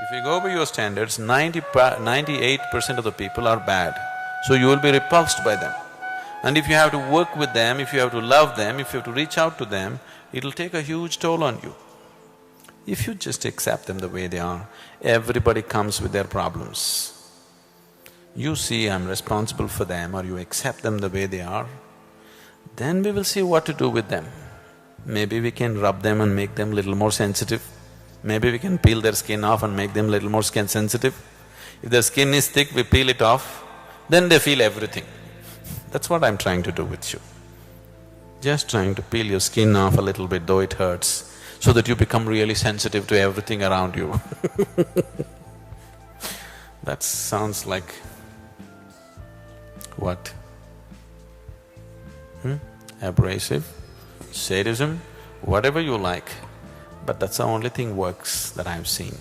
If you go by your standards, 98% of the people are bad, so you will be repulsed by them. And if you have to work with them, if you have to love them, if you have to reach out to them, it'll take a huge toll on you. If you just accept them the way they are, everybody comes with their problems. You see I'm responsible for them or you accept them the way they are, then we will see what to do with them. Maybe we can rub them and make them little more sensitive. Maybe we can peel their skin off and make them little more skin sensitive. If their skin is thick, we peel it off, then they feel everything. That's what I'm trying to do with you. Just trying to peel your skin off a little bit, though it hurts, so that you become really sensitive to everything around you. That sounds like… what? Abrasive, sadism, whatever you like, but that's the only thing works that I've seen.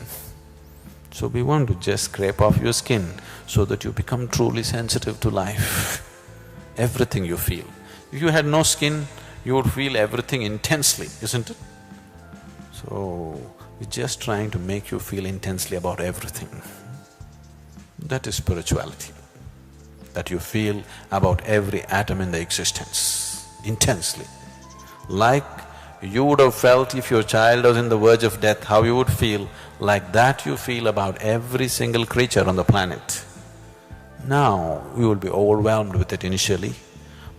So we want to just scrape off your skin so that you become truly sensitive to life, everything you feel. If you had no skin, you would feel everything intensely, isn't it? So, we're just trying to make you feel intensely about everything. That is spirituality, that you feel about every atom in the existence, intensely. Like you would have felt if your child was in the verge of death, how you would feel, like that you feel about every single creature on the planet. Now, you will be overwhelmed with it initially,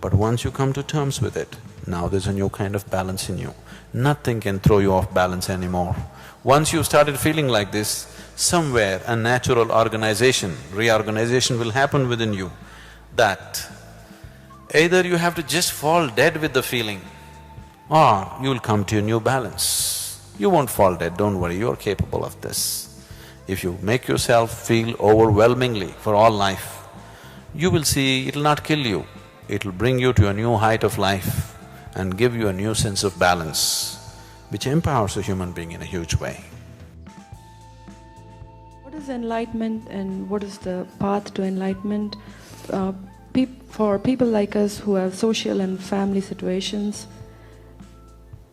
but once you come to terms with it, now there's a new kind of balance in you. Nothing can throw you off balance anymore. Once you started feeling like this, somewhere a natural reorganization will happen within you, that either you have to just fall dead with the feeling, or you will come to a new balance. You won't fall dead, don't worry, you're capable of this. If you make yourself feel overwhelmingly for all life, you will see it'll not kill you, it'll bring you to a new height of life and give you a new sense of balance, which empowers a human being in a huge way. What is enlightenment and what is the path to enlightenment? For people like us who have social and family situations,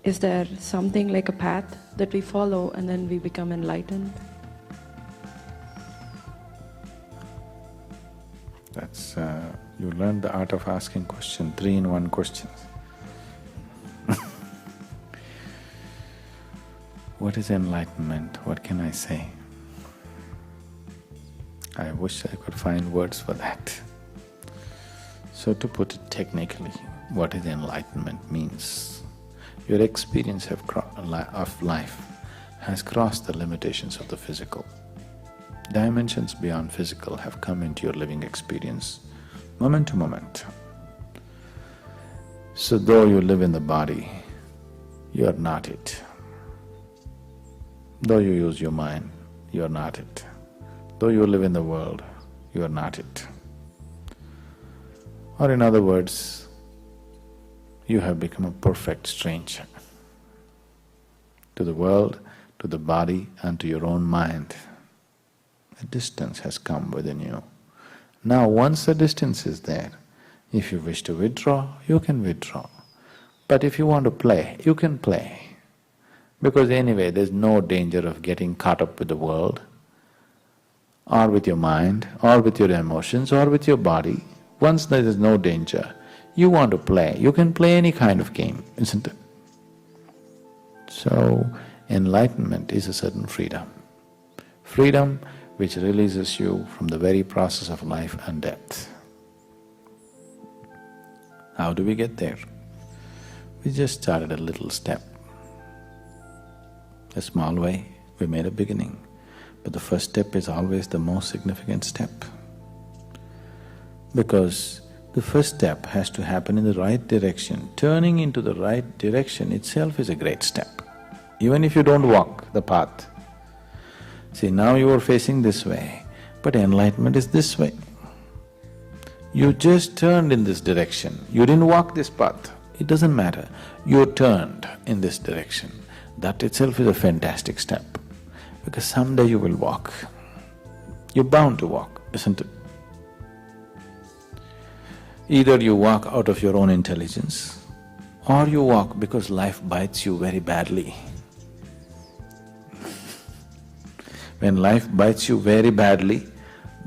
is there something like a path that we follow and then we become enlightened? That's… you learned the art of asking question, 3-in-1 questions. What is enlightenment? What can I say? I wish I could find words for that. So to put it technically, what is enlightenment means, your experience of life has crossed the limitations of the physical. Dimensions beyond physical have come into your living experience, moment to moment. So though you live in the body, you are not it. Though you use your mind, you are not it. Though you live in the world, you are not it. Or in other words, you have become a perfect stranger to the world, to the body and to your own mind. A distance has come within you. Now once the distance is there, if you wish to withdraw, you can withdraw. But if you want to play, you can play. Because anyway, there's no danger of getting caught up with the world, or with your mind, or with your emotions, or with your body. Once there is no danger, you want to play, you can play any kind of game, isn't it? So, enlightenment is a certain freedom. Freedom which releases you from the very process of life and death. How do we get there? We just started a little step. A small way, we made a beginning. But the first step is always the most significant step. Because the first step has to happen in the right direction. Turning into the right direction itself is a great step, even if you don't walk the path. See, now you are facing this way, but enlightenment is this way. You just turned in this direction, you didn't walk this path, it doesn't matter. You turned in this direction. That itself is a fantastic step, because someday you will walk. You're bound to walk, isn't it? Either you walk out of your own intelligence, or you walk because life bites you very badly. When life bites you very badly,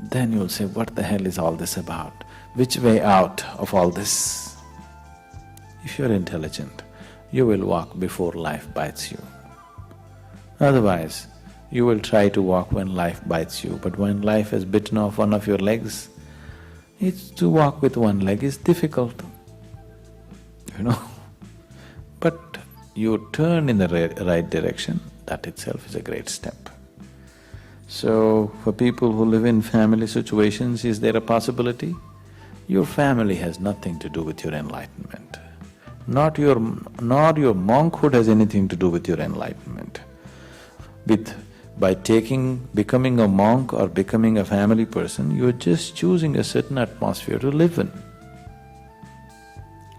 then you'll say, what the hell is all this about? Which way out of all this? If you're intelligent, you will walk before life bites you. Otherwise, you will try to walk when life bites you, but when life has bitten off one of your legs, it's to walk with one leg is difficult, you know. But you turn in the right direction, that itself is a great step. So, for people who live in family situations, is there a possibility? Your family has nothing to do with your enlightenment. Nor your monkhood has anything to do with your enlightenment. By becoming a monk or becoming a family person, you're just choosing a certain atmosphere to live in.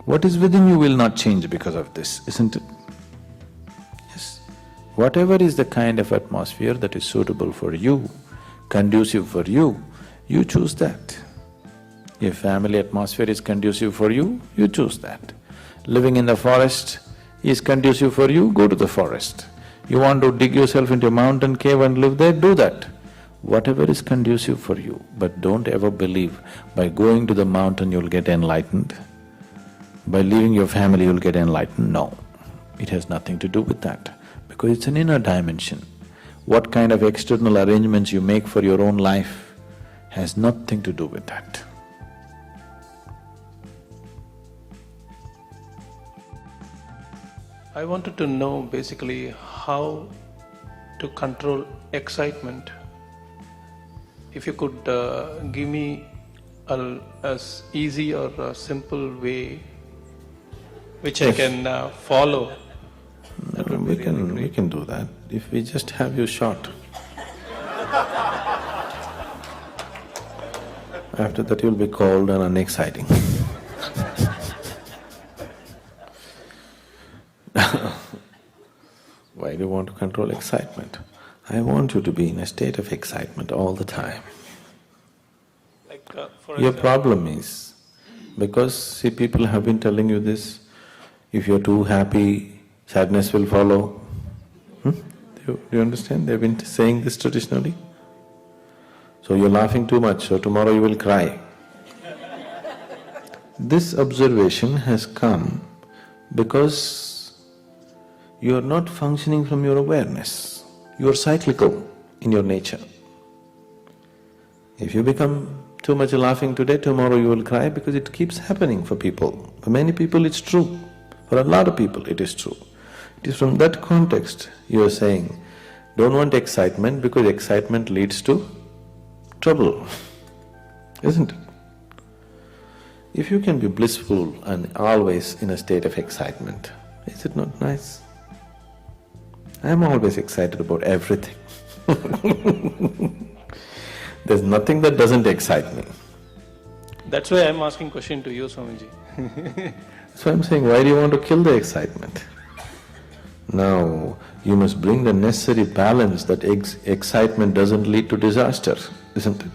What is within you will not change because of this, isn't it? Yes. Whatever is the kind of atmosphere that is suitable for you, conducive for you, you choose that. If family atmosphere is conducive for you, you choose that. Living in the forest is conducive for you, go to the forest. You want to dig yourself into a mountain cave and live there, do that. Whatever is conducive for you, but don't ever believe by going to the mountain you'll get enlightened, by leaving your family you'll get enlightened. No, it has nothing to do with that, because it's an inner dimension. What kind of external arrangements you make for your own life has nothing to do with that. I wanted to know basically how to control excitement. If you could give me as easy or a simple way which I can follow, that would be really great. We can do that if we just have you shot. After that you'll be cold and unexciting. Why do you want to control excitement? I want you to be in a state of excitement all the time. Your problem is, because see, people have been telling you this, if you're too happy, sadness will follow. Do you understand? They've been saying this traditionally. So you're laughing too much, so tomorrow you will cry. This observation has come because you are not functioning from your awareness. You are cyclical in your nature. If you become too much laughing today, tomorrow you will cry, because it keeps happening for people. For many people it's true, for a lot of people it is true. It is from that context you are saying, don't want excitement because excitement leads to trouble, isn't it? If you can be blissful and always in a state of excitement, is it not nice? I am always excited about everything. There's nothing that doesn't excite me. That's why I'm asking question to you, Swamiji. That's why I'm saying, why do you want to kill the excitement? Now, you must bring the necessary balance that excitement doesn't lead to disaster, isn't it?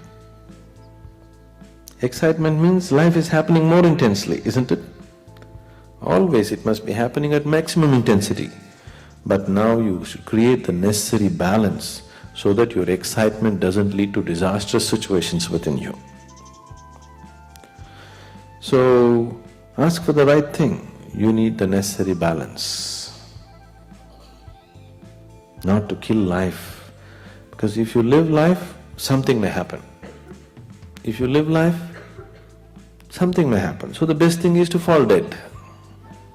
Excitement means life is happening more intensely, isn't it? Always it must be happening at maximum intensity. But now you should create the necessary balance so that your excitement doesn't lead to disastrous situations within you. So, ask for the right thing. You need the necessary balance. Not to kill life. Because if you live life, something may happen. If you live life, something may happen. So the best thing is to fall dead.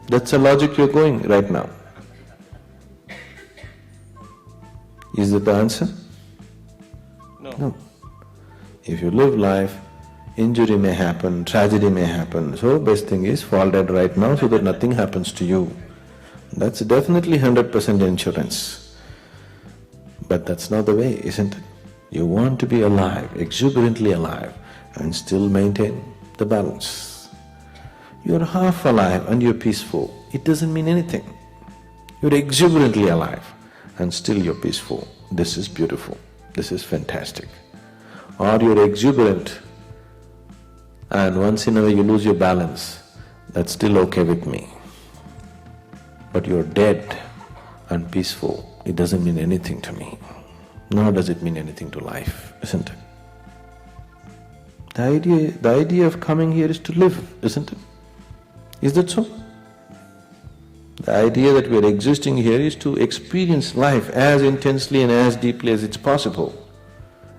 That's the logic you're going right now. Is that the answer? No. If you live life, injury may happen, tragedy may happen, so best thing is fall dead right now so that nothing happens to you. That's definitely 100% insurance. But that's not the way, isn't it? You want to be alive, exuberantly alive, and still maintain the balance. You're half alive and you're peaceful, it doesn't mean anything. You're exuberantly alive and still you're peaceful. This is beautiful, this is fantastic. Or you're exuberant and once in a way you lose your balance, that's still okay with me. But you're dead and peaceful, it doesn't mean anything to me. nor does it mean anything to life, isn't it? The idea of coming here is to live, isn't it? Is that so? The idea that we are existing here is to experience life as intensely and as deeply as it's possible.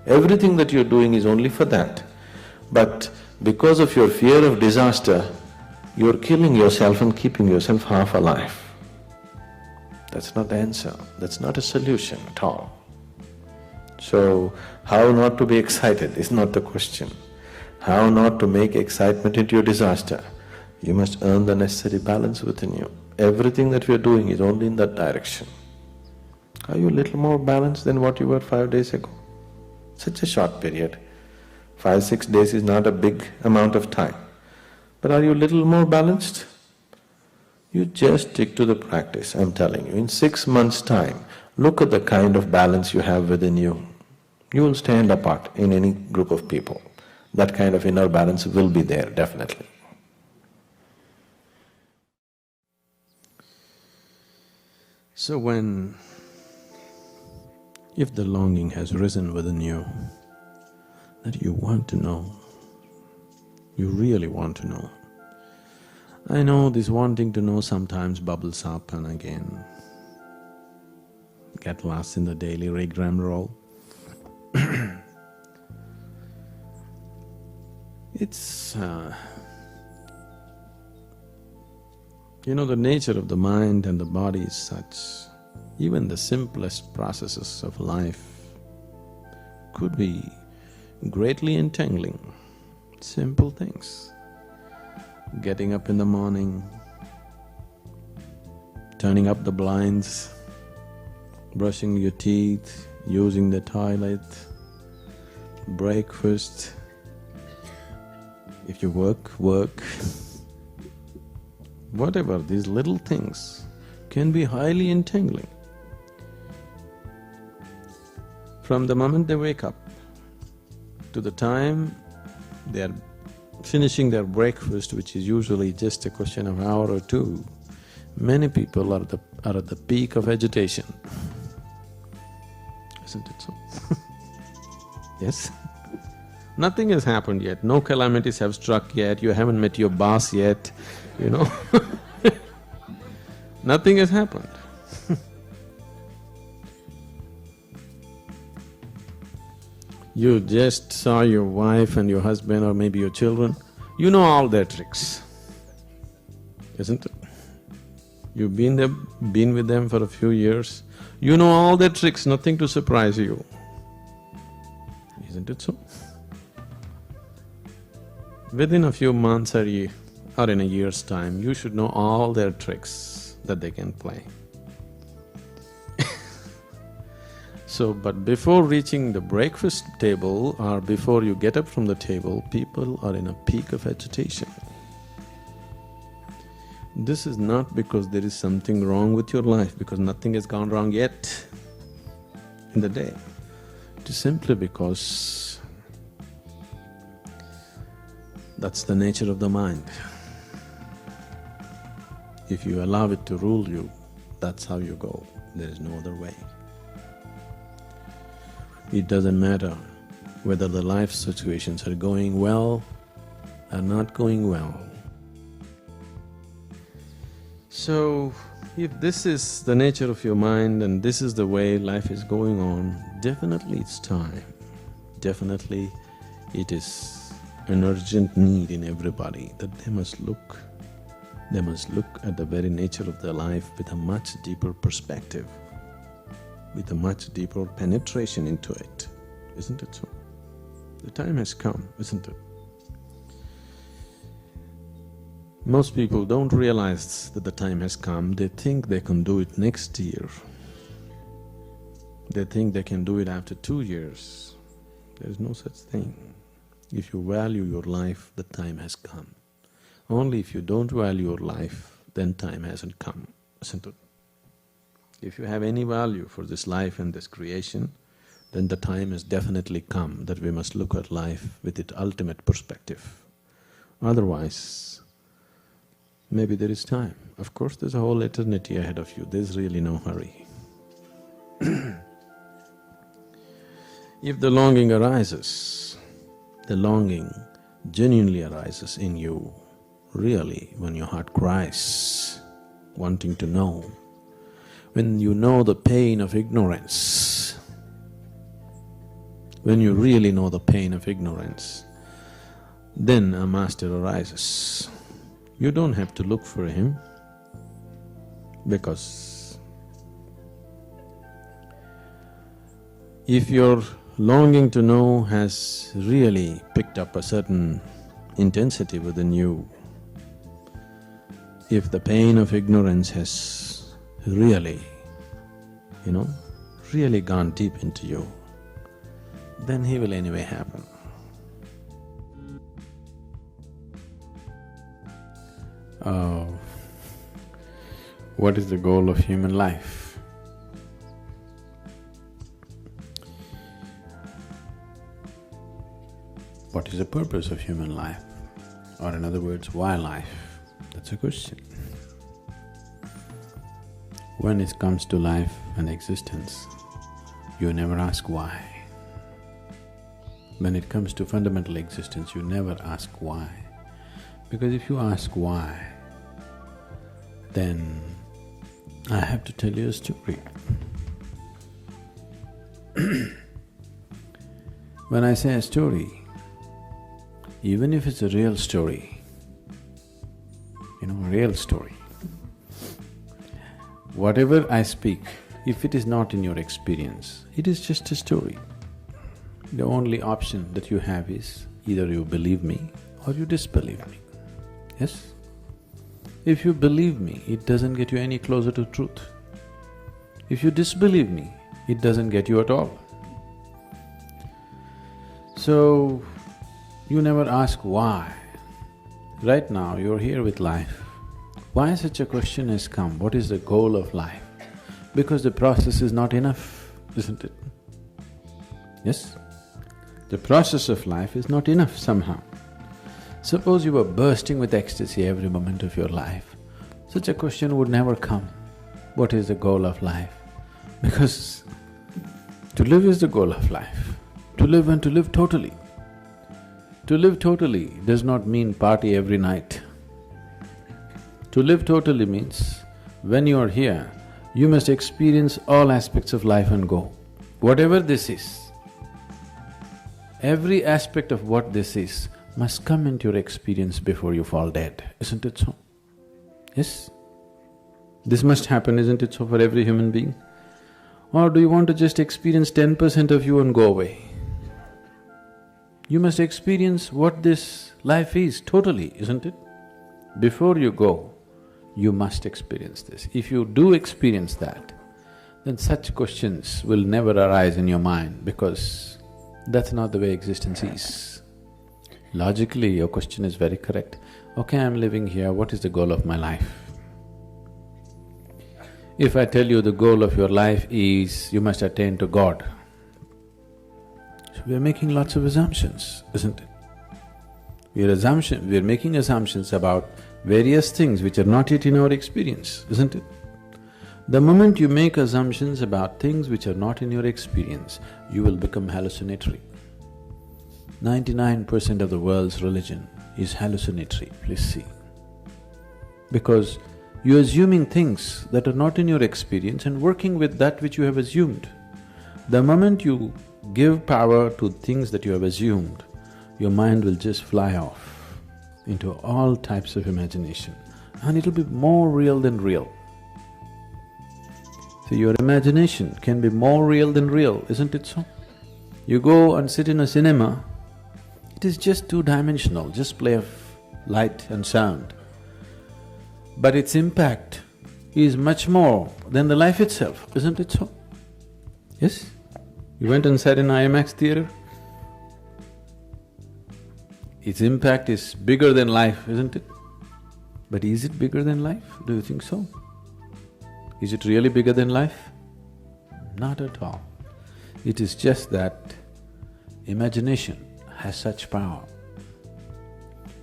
Everything that you're doing is only for that. But because of your fear of disaster, you're killing yourself and keeping yourself half alive. That's not the answer, that's not a solution at all. So, how not to be excited is not the question. How not to make excitement into your disaster? You must earn the necessary balance within you. Everything that we are doing is only in that direction. Are you a little more balanced than what you were 5 days ago? Such a short period. 5, 6 days is not a big amount of time. But are you a little more balanced? You just stick to the practice, I'm telling you. In 6 months' time, look at the kind of balance you have within you. You will stand apart in any group of people. That kind of inner balance will be there, definitely. So if the longing has risen within you, that you want to know, you really want to know. I know this wanting to know sometimes bubbles up and again get lost in the daily rigmarole. It's… the nature of the mind and the body is such, even the simplest processes of life could be greatly entangling. Simple things. Getting up in the morning, turning up the blinds, brushing your teeth, using the toilet, breakfast. If you work. Whatever, these little things can be highly entangling. From the moment they wake up to the time they are finishing their breakfast, which is usually just a question of an hour or two, many people are at the peak of agitation. Isn't it so? Yes? Nothing has happened yet, no calamities have struck yet, you haven't met your boss yet, Nothing has happened. You just saw your wife and your husband or maybe your children, you know all their tricks, isn't it? You've been with them for a few years, you know all their tricks, nothing to surprise you. Isn't it so? Within a few months or in a year's time, you should know all their tricks that they can play. So, but before reaching the breakfast table or before you get up from the table, people are in a peak of agitation. This is not because there is something wrong with your life, because nothing has gone wrong yet in the day. It is simply because that's the nature of the mind. If you allow it to rule you, that's how you go, there is no other way. It doesn't matter whether the life situations are going well or not going well. So, if this is the nature of your mind and this is the way life is going on, definitely it's time. Definitely it is an urgent need in everybody that they must look at the very nature of their life with a much deeper perspective, with a much deeper penetration into it, isn't it so? The time has come, isn't it? Most people don't realize that the time has come, they think they can do it next year. They think they can do it after 2 years. There is no such thing. If you value your life, the time has come. Only if you don't value your life, then time hasn't come, isn't it? If you have any value for this life and this creation, then the time has definitely come that we must look at life with its ultimate perspective. Otherwise, maybe there is time. Of course, there's a whole eternity ahead of you, there's really no hurry. If the longing arises, the longing genuinely arises in you, really, when your heart cries, wanting to know, when you know the pain of ignorance, when you really know the pain of ignorance, then a master arises. You don't have to look for him, because if your longing to know has really picked up a certain intensity within you, if the pain of ignorance has really, really gone deep into you, then he will anyway happen. What is the goal of human life? What is the purpose of human life? Or in other words, why life? That's a question. When it comes to life and existence, you never ask why. When it comes to fundamental existence, you never ask why. Because if you ask why, then I have to tell you a story. When I say a story, even if it's a real story, a real story, whatever I speak, if it is not in your experience, it is just a story. The only option that you have is either you believe me or you disbelieve me. Yes? If you believe me, it doesn't get you any closer to truth. If you disbelieve me, it doesn't get you at all. So, you never ask why. Right now, you're here with life. Why such a question has come? What is the goal of life? Because the process is not enough, isn't it? Yes? The process of life is not enough somehow. Suppose you were bursting with ecstasy every moment of your life, such a question would never come. What is the goal of life? Because to live is the goal of life. To live and to live totally. To live totally does not mean party every night. To live totally means, when you are here, you must experience all aspects of life and go. Whatever this is, every aspect of what this is must come into your experience before you fall dead, isn't it so? Yes? This must happen, isn't it so, for every human being? Or do you want to just experience 10% of you and go away? You must experience what this life is totally, isn't it? Before you go, you must experience this. If you do experience that, then such questions will never arise in your mind, because that's not the way existence is. Logically, your question is very correct. Okay, I'm living here, what is the goal of my life? If I tell you the goal of your life is you must attain to God, so we are making lots of assumptions, isn't it? We are making assumptions about various things which are not yet in our experience, isn't it? The moment you make assumptions about things which are not in your experience, you will become hallucinatory. 99% of the world's religion is hallucinatory, please see. Because you're assuming things that are not in your experience and working with that which you have assumed. The moment you give power to things that you have assumed, your mind will just fly off into all types of imagination, and it'll be more real than real. So your imagination can be more real than real, isn't it so? You go and sit in a cinema, it is just two-dimensional, just play of light and sound. But its impact is much more than the life itself, isn't it so? Yes? You went and sat in IMAX theater? Its impact is bigger than life, isn't it? But is it bigger than life? Do you think so? Is it really bigger than life? Not at all. It is just that imagination has such power.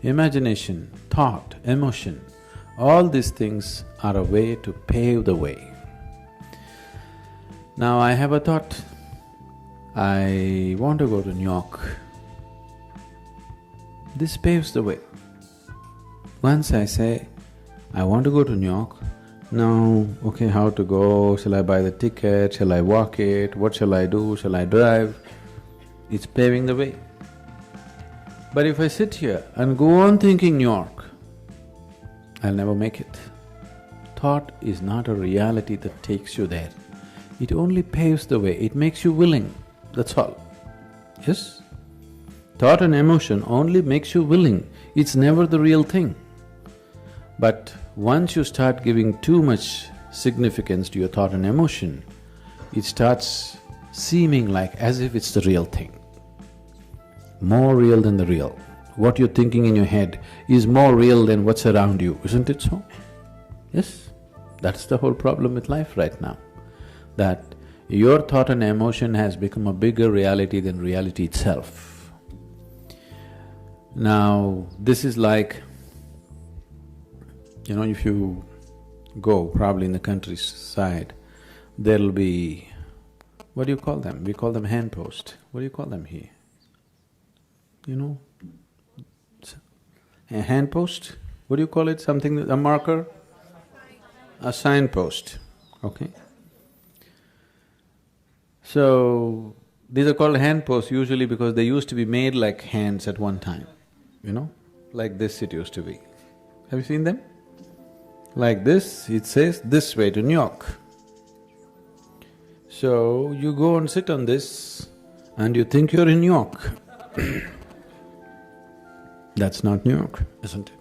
Imagination, thought, emotion, all these things are a way to pave the way. Now I have a thought, I want to go to New York. This paves the way. Once I say, I want to go to New York, now, okay, how to go? Shall I buy the ticket? Shall I walk it? What shall I do? Shall I drive? It's paving the way. But if I sit here and go on thinking New York, I'll never make it. Thought is not a reality that takes you there. It only paves the way, it makes you willing, that's all. Yes? Thought and emotion only makes you willing, it's never the real thing. But once you start giving too much significance to your thought and emotion, it starts seeming like as if it's the real thing. More real than the real. What you're thinking in your head is more real than what's around you, isn't it so? Yes? That's the whole problem with life right now. That your thought and emotion has become a bigger reality than reality itself. Now, this is like, if you go probably in the countryside, there'll be… what do you call them? We call them handpost. What do you call them here? A handpost? What do you call it? Something… a marker? A signpost, okay? So, these are called handposts usually because they used to be made like hands at one time, like this it used to be. Have you seen them? Like this, it says, this way to New York. So, you go and sit on this and you think you're in New York. That's not New York, isn't it?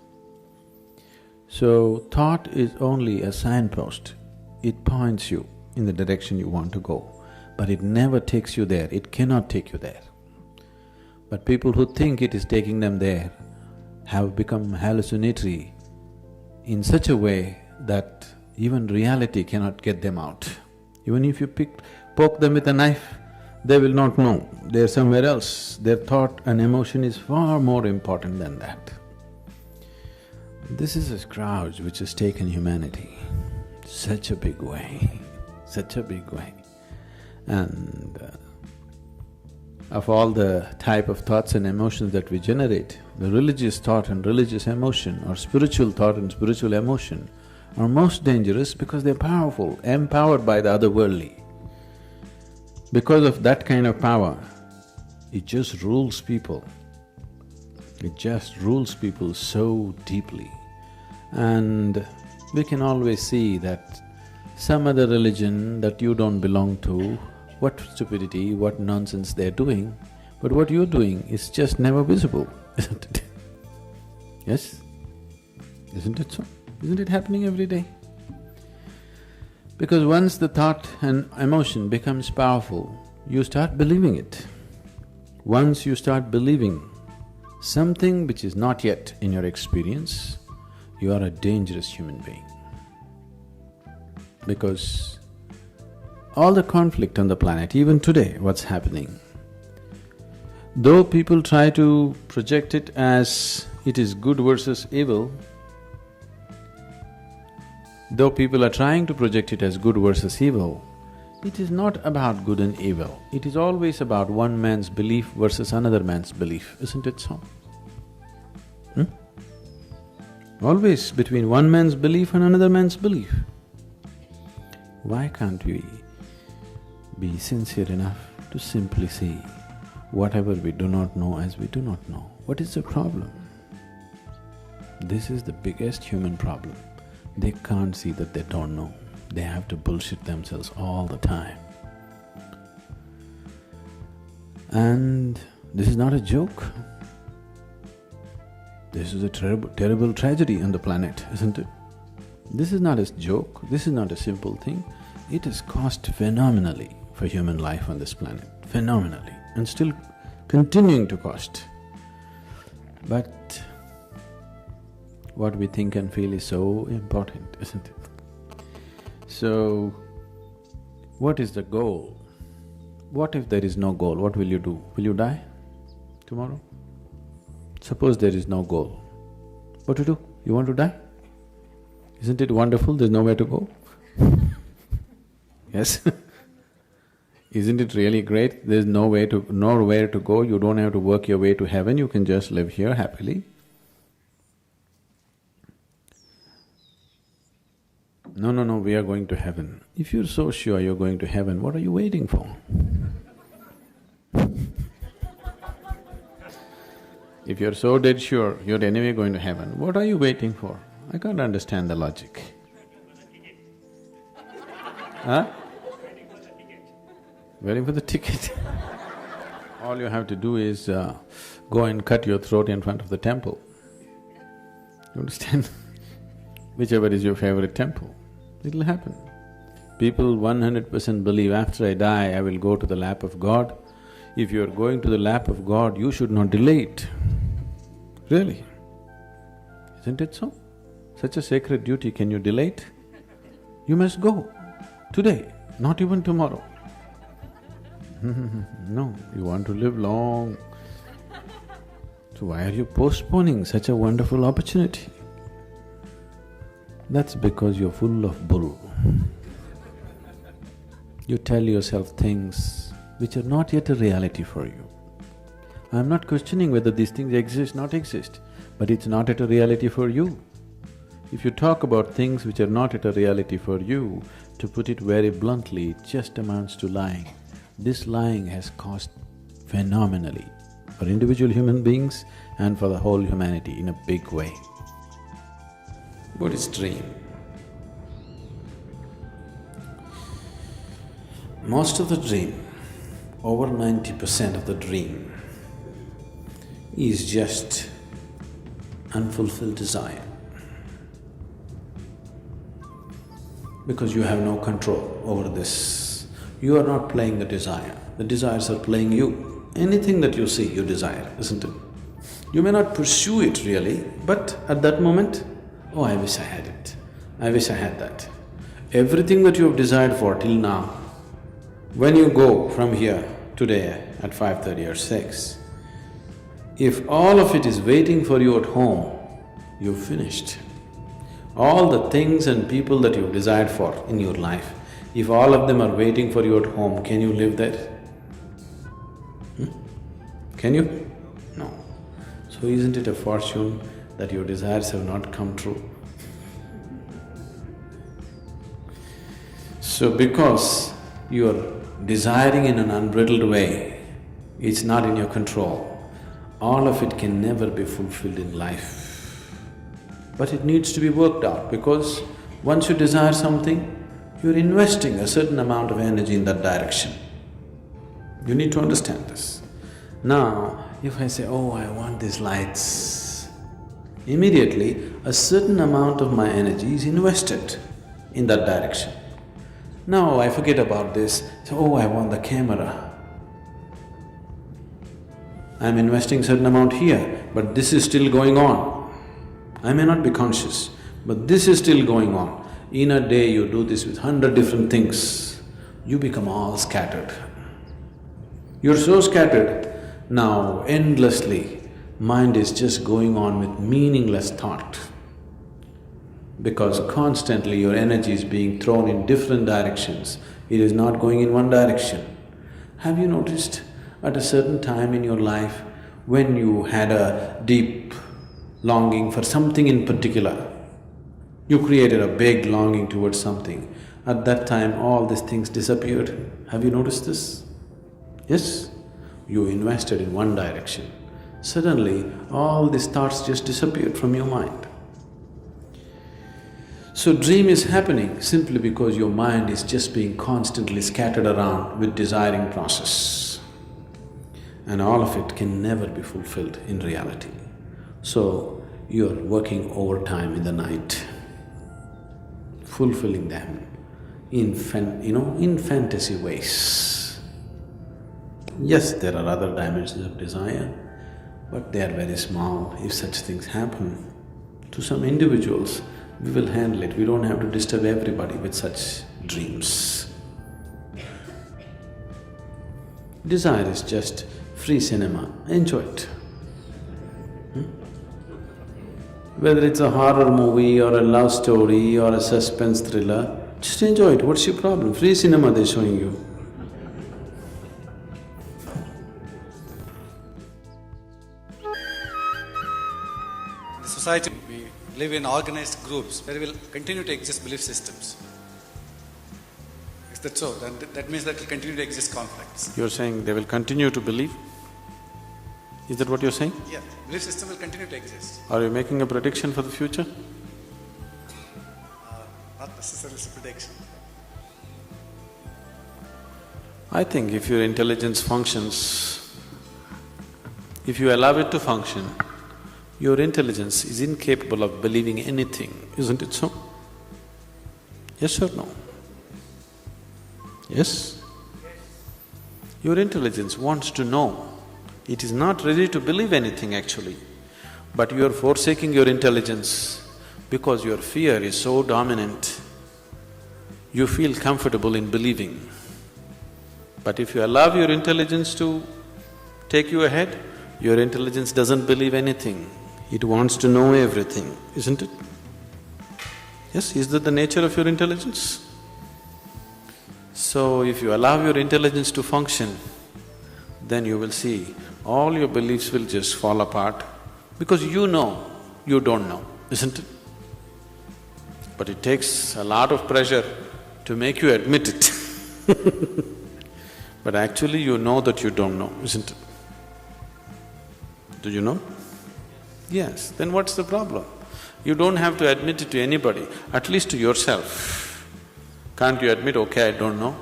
So, thought is only a signpost. It points you in the direction you want to go, but it never takes you there, it cannot take you there. But people who think it is taking them there have become hallucinatory in such a way that even reality cannot get them out. Even if you poke them with a knife, they will not know, they're somewhere else. Their thought and emotion is far more important than that. This is a scourge which has taken humanity such a big way, such a big way. And of all the type of thoughts and emotions that we generate, the religious thought and religious emotion or spiritual thought and spiritual emotion are most dangerous because they're powerful, empowered by the otherworldly. Because of that kind of power, it just rules people. It just rules people so deeply. And we can always see that some other religion that you don't belong to, what stupidity, what nonsense they're doing, but what you're doing is just never visible, isn't it? Yes? Isn't it so? Isn't it happening every day? Because once the thought and emotion becomes powerful, you start believing it. Once you start believing something which is not yet in your experience, you are a dangerous human being. Because all the conflict on the planet, even today, what's happening, though people try to project it as it is good versus evil, though people are trying to project it as good versus evil, it is not about good and evil. It is always about one man's belief versus another man's belief, isn't it so? Always between one man's belief and another man's belief. Why can't we be sincere enough to simply see whatever we do not know as we do not know? What is the problem? This is the biggest human problem. They can't see that they don't know. They have to bullshit themselves all the time. And this is not a joke. This is a terrible tragedy on the planet, isn't it? This is not a joke, this is not a simple thing. It has cost phenomenally for human life on this planet, phenomenally, and still continuing to cost. But what we think and feel is so important, isn't it? So, what is the goal? What if there is no goal? What will you do? Will you die tomorrow? Suppose there is no goal. What to do? You want to die? Isn't it wonderful? There's nowhere to go. Yes? Isn't it really great? There's nowhere to go, you don't have to work your way to heaven, you can just live here happily. No, we are going to heaven. If you're so sure you're going to heaven, what are you waiting for? If you're so dead sure you're anyway going to heaven, what are you waiting for? I can't understand the logic. Huh? Waiting for the ticket. All you have to do is go and cut your throat in front of the temple. You understand? Whichever is your favorite temple, it'll happen. People 100% believe after I die, I will go to the lap of God. If you're going to the lap of God, you should not delay it. Really. Isn't it so? Such a sacred duty, can you delay it? You must go today, not even tomorrow. No, you want to live long. So why are you postponing such a wonderful opportunity? That's because you're full of bull. You tell yourself things which are not yet a reality for you. I'm not questioning whether these things exist, not exist, but it's not yet a reality for you. If you talk about things which are not yet a reality for you, to put it very bluntly, it just amounts to lying. This lying has cost phenomenally for individual human beings and for the whole humanity in a big way. What is dream? Most of the dream, over 90% of the dream is just unfulfilled desire. Because you have no control over this. You are not playing the desires are playing you. Anything that you see, you desire, isn't it? You may not pursue it really, but at that moment, oh, I wish I had it, I wish I had that. Everything that you have desired for till now, when you go from here today at 5:30 or 6, if all of it is waiting for you at home, you've finished. All the things and people that you've desired for in your life, if all of them are waiting for you at home, can you live there? Can you? No. So isn't it a fortune that your desires have not come true? So because you are desiring in an unbridled way, it's not in your control. All of it can never be fulfilled in life. But it needs to be worked out because once you desire something, you're investing a certain amount of energy in that direction. You need to understand this. Now, if I say, oh, I want these lights, immediately a certain amount of my energy is invested in that direction. Now I forget about this, so, oh, I want the camera. I'm investing certain amount here, but this is still going on. I may not be conscious, but this is still going on. In a day you do this with 100 different things, you become all scattered. You're so scattered, now endlessly, mind is just going on with meaningless thought. Because constantly your energy is being thrown in different directions, it is not going in one direction. Have you noticed at a certain time in your life when you had a deep longing for something in particular, you created a big longing towards something, at that time all these things disappeared. Have you noticed this? Yes? You invested in one direction. Suddenly, all these thoughts just disappeared from your mind. So dream is happening simply because your mind is just being constantly scattered around with desiring process. And all of it can never be fulfilled in reality. So, you're working overtime in the night, fulfilling them in fantasy ways. Yes, there are other dimensions of desire, but they are very small. If such things happen to some individuals, we will handle it. We don't have to disturb everybody with such dreams. Desire is just free cinema, enjoy it. Whether it's a horror movie or a love story or a suspense thriller, just enjoy it. What's your problem? Free cinema they're showing you. society, we live in organized groups, there will continue to exist belief systems. Is that so? That means that will continue to exist conflicts. You're saying they will continue to believe? Is that what you're saying? Yeah, belief system will continue to exist. Are you making a prediction for the future? Not necessarily a prediction. I think if your intelligence functions, if you allow it to function, your intelligence is incapable of believing anything, isn't it so? Yes or no? Yes? Your intelligence wants to know. It is not ready to believe anything actually, but you are forsaking your intelligence because your fear is so dominant. You feel comfortable in believing. But if you allow your intelligence to take you ahead, your intelligence doesn't believe anything. It wants to know everything, isn't it? Yes, is that the nature of your intelligence? So, if you allow your intelligence to function, then you will see all your beliefs will just fall apart because you know you don't know, isn't it? But it takes a lot of pressure to make you admit it but actually you know that you don't know, isn't it? Do you know? Yes, then what's the problem? You don't have to admit it to anybody, at least to yourself. Can't you admit, okay, I don't know?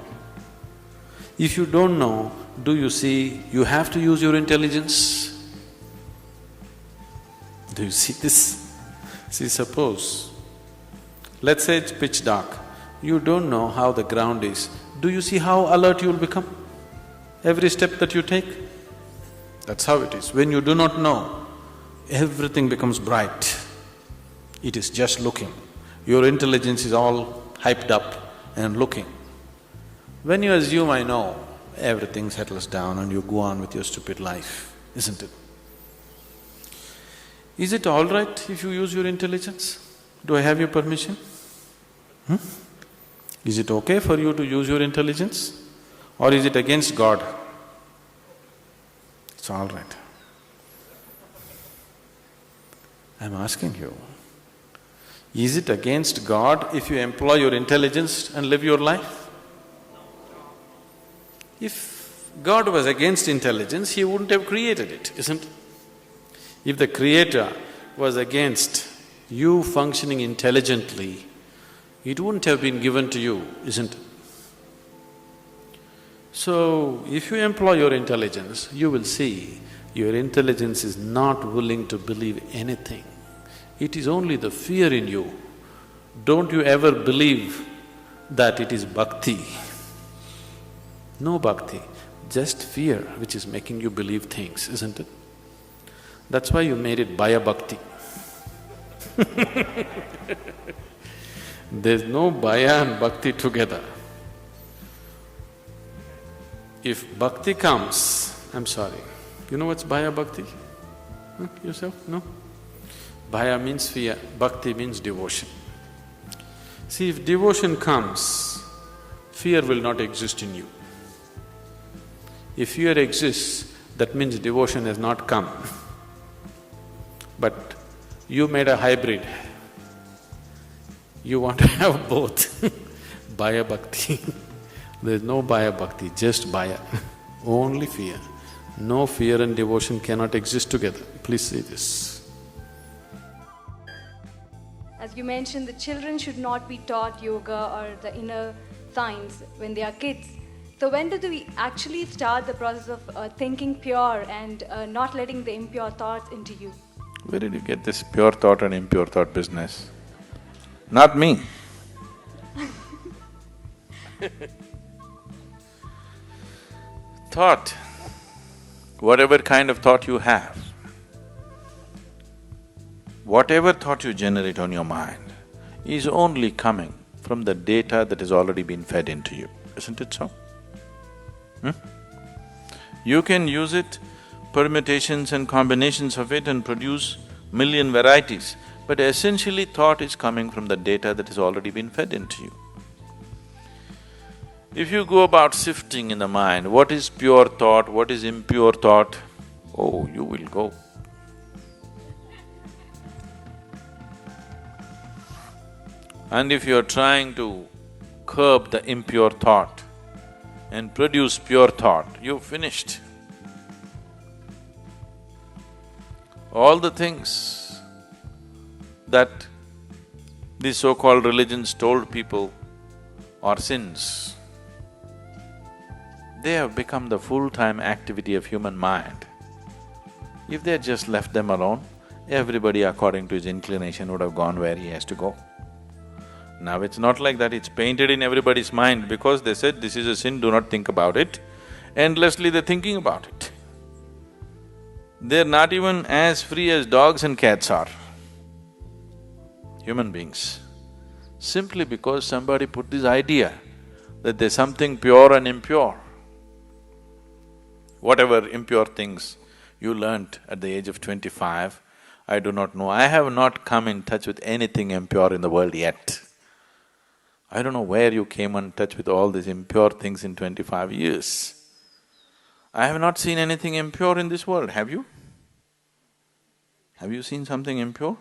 If you don't know, do you see you have to use your intelligence? Do you see this? See, suppose, let's say it's pitch dark, you don't know how the ground is, do you see how alert you'll become? Every step that you take? That's how it is. When you do not know, everything becomes bright. It is just looking. Your intelligence is all hyped up and looking. When you assume, I know, everything settles down and you go on with your stupid life, isn't it? Is it all right if you use your intelligence? Do I have your permission? Is it okay for you to use your intelligence? Or is it against God? It's all right. I'm asking you, is it against God if you employ your intelligence and live your life? If God was against intelligence, He wouldn't have created it, isn't it? If the Creator was against you functioning intelligently, it wouldn't have been given to you, isn't it? So, if you employ your intelligence, you will see your intelligence is not willing to believe anything. It is only the fear in you. Don't you ever believe that it is bhakti. No bhakti, just fear which is making you believe things, isn't it? That's why you made it Bhaya Bhakti. There's no Bhaya and Bhakti together. If Bhakti comes, I'm sorry, you know what's Bhaya Bhakti? Yourself? No? Bhaya means fear, Bhakti means devotion. See, if devotion comes, fear will not exist in you. If fear exists, that means devotion has not come. But you made a hybrid. You want to have both Bhaya Bhakti. There's no Bhaya Bhakti, just Bhaya, only fear. No fear and devotion cannot exist together. Please see this. As you mentioned, the children should not be taught yoga or the inner science when they are kids. So when do we actually start the process of thinking pure and not letting the impure thoughts into you? Where did you get this pure thought and impure thought business? Not me. Thought, whatever kind of thought you have, whatever thought you generate on your mind is only coming from the data that has already been fed into you, isn't it so? You can use it, permutations and combinations of it and produce million varieties, but essentially thought is coming from the data that has already been fed into you. If you go about sifting in the mind, what is pure thought, what is impure thought, oh, you will go. And if you're trying to curb the impure thought and produce pure thought, you've finished. All the things that these so-called religions told people are sins, they have become the full-time activity of human mind. If they had just left them alone, everybody according to his inclination would have gone where he has to go. Now it's not like that, it's painted in everybody's mind because they said, this is a sin, do not think about it. Endlessly they're thinking about it. They're not even as free as dogs and cats are, human beings. Simply because somebody put this idea that there's something pure and impure. Whatever impure things you learnt at the age of 25, I do not know. I have not come in touch with anything impure in the world yet. I don't know where you came in touch with all these impure things in 25 years. I have not seen anything impure in this world, have you? Have you seen something impure?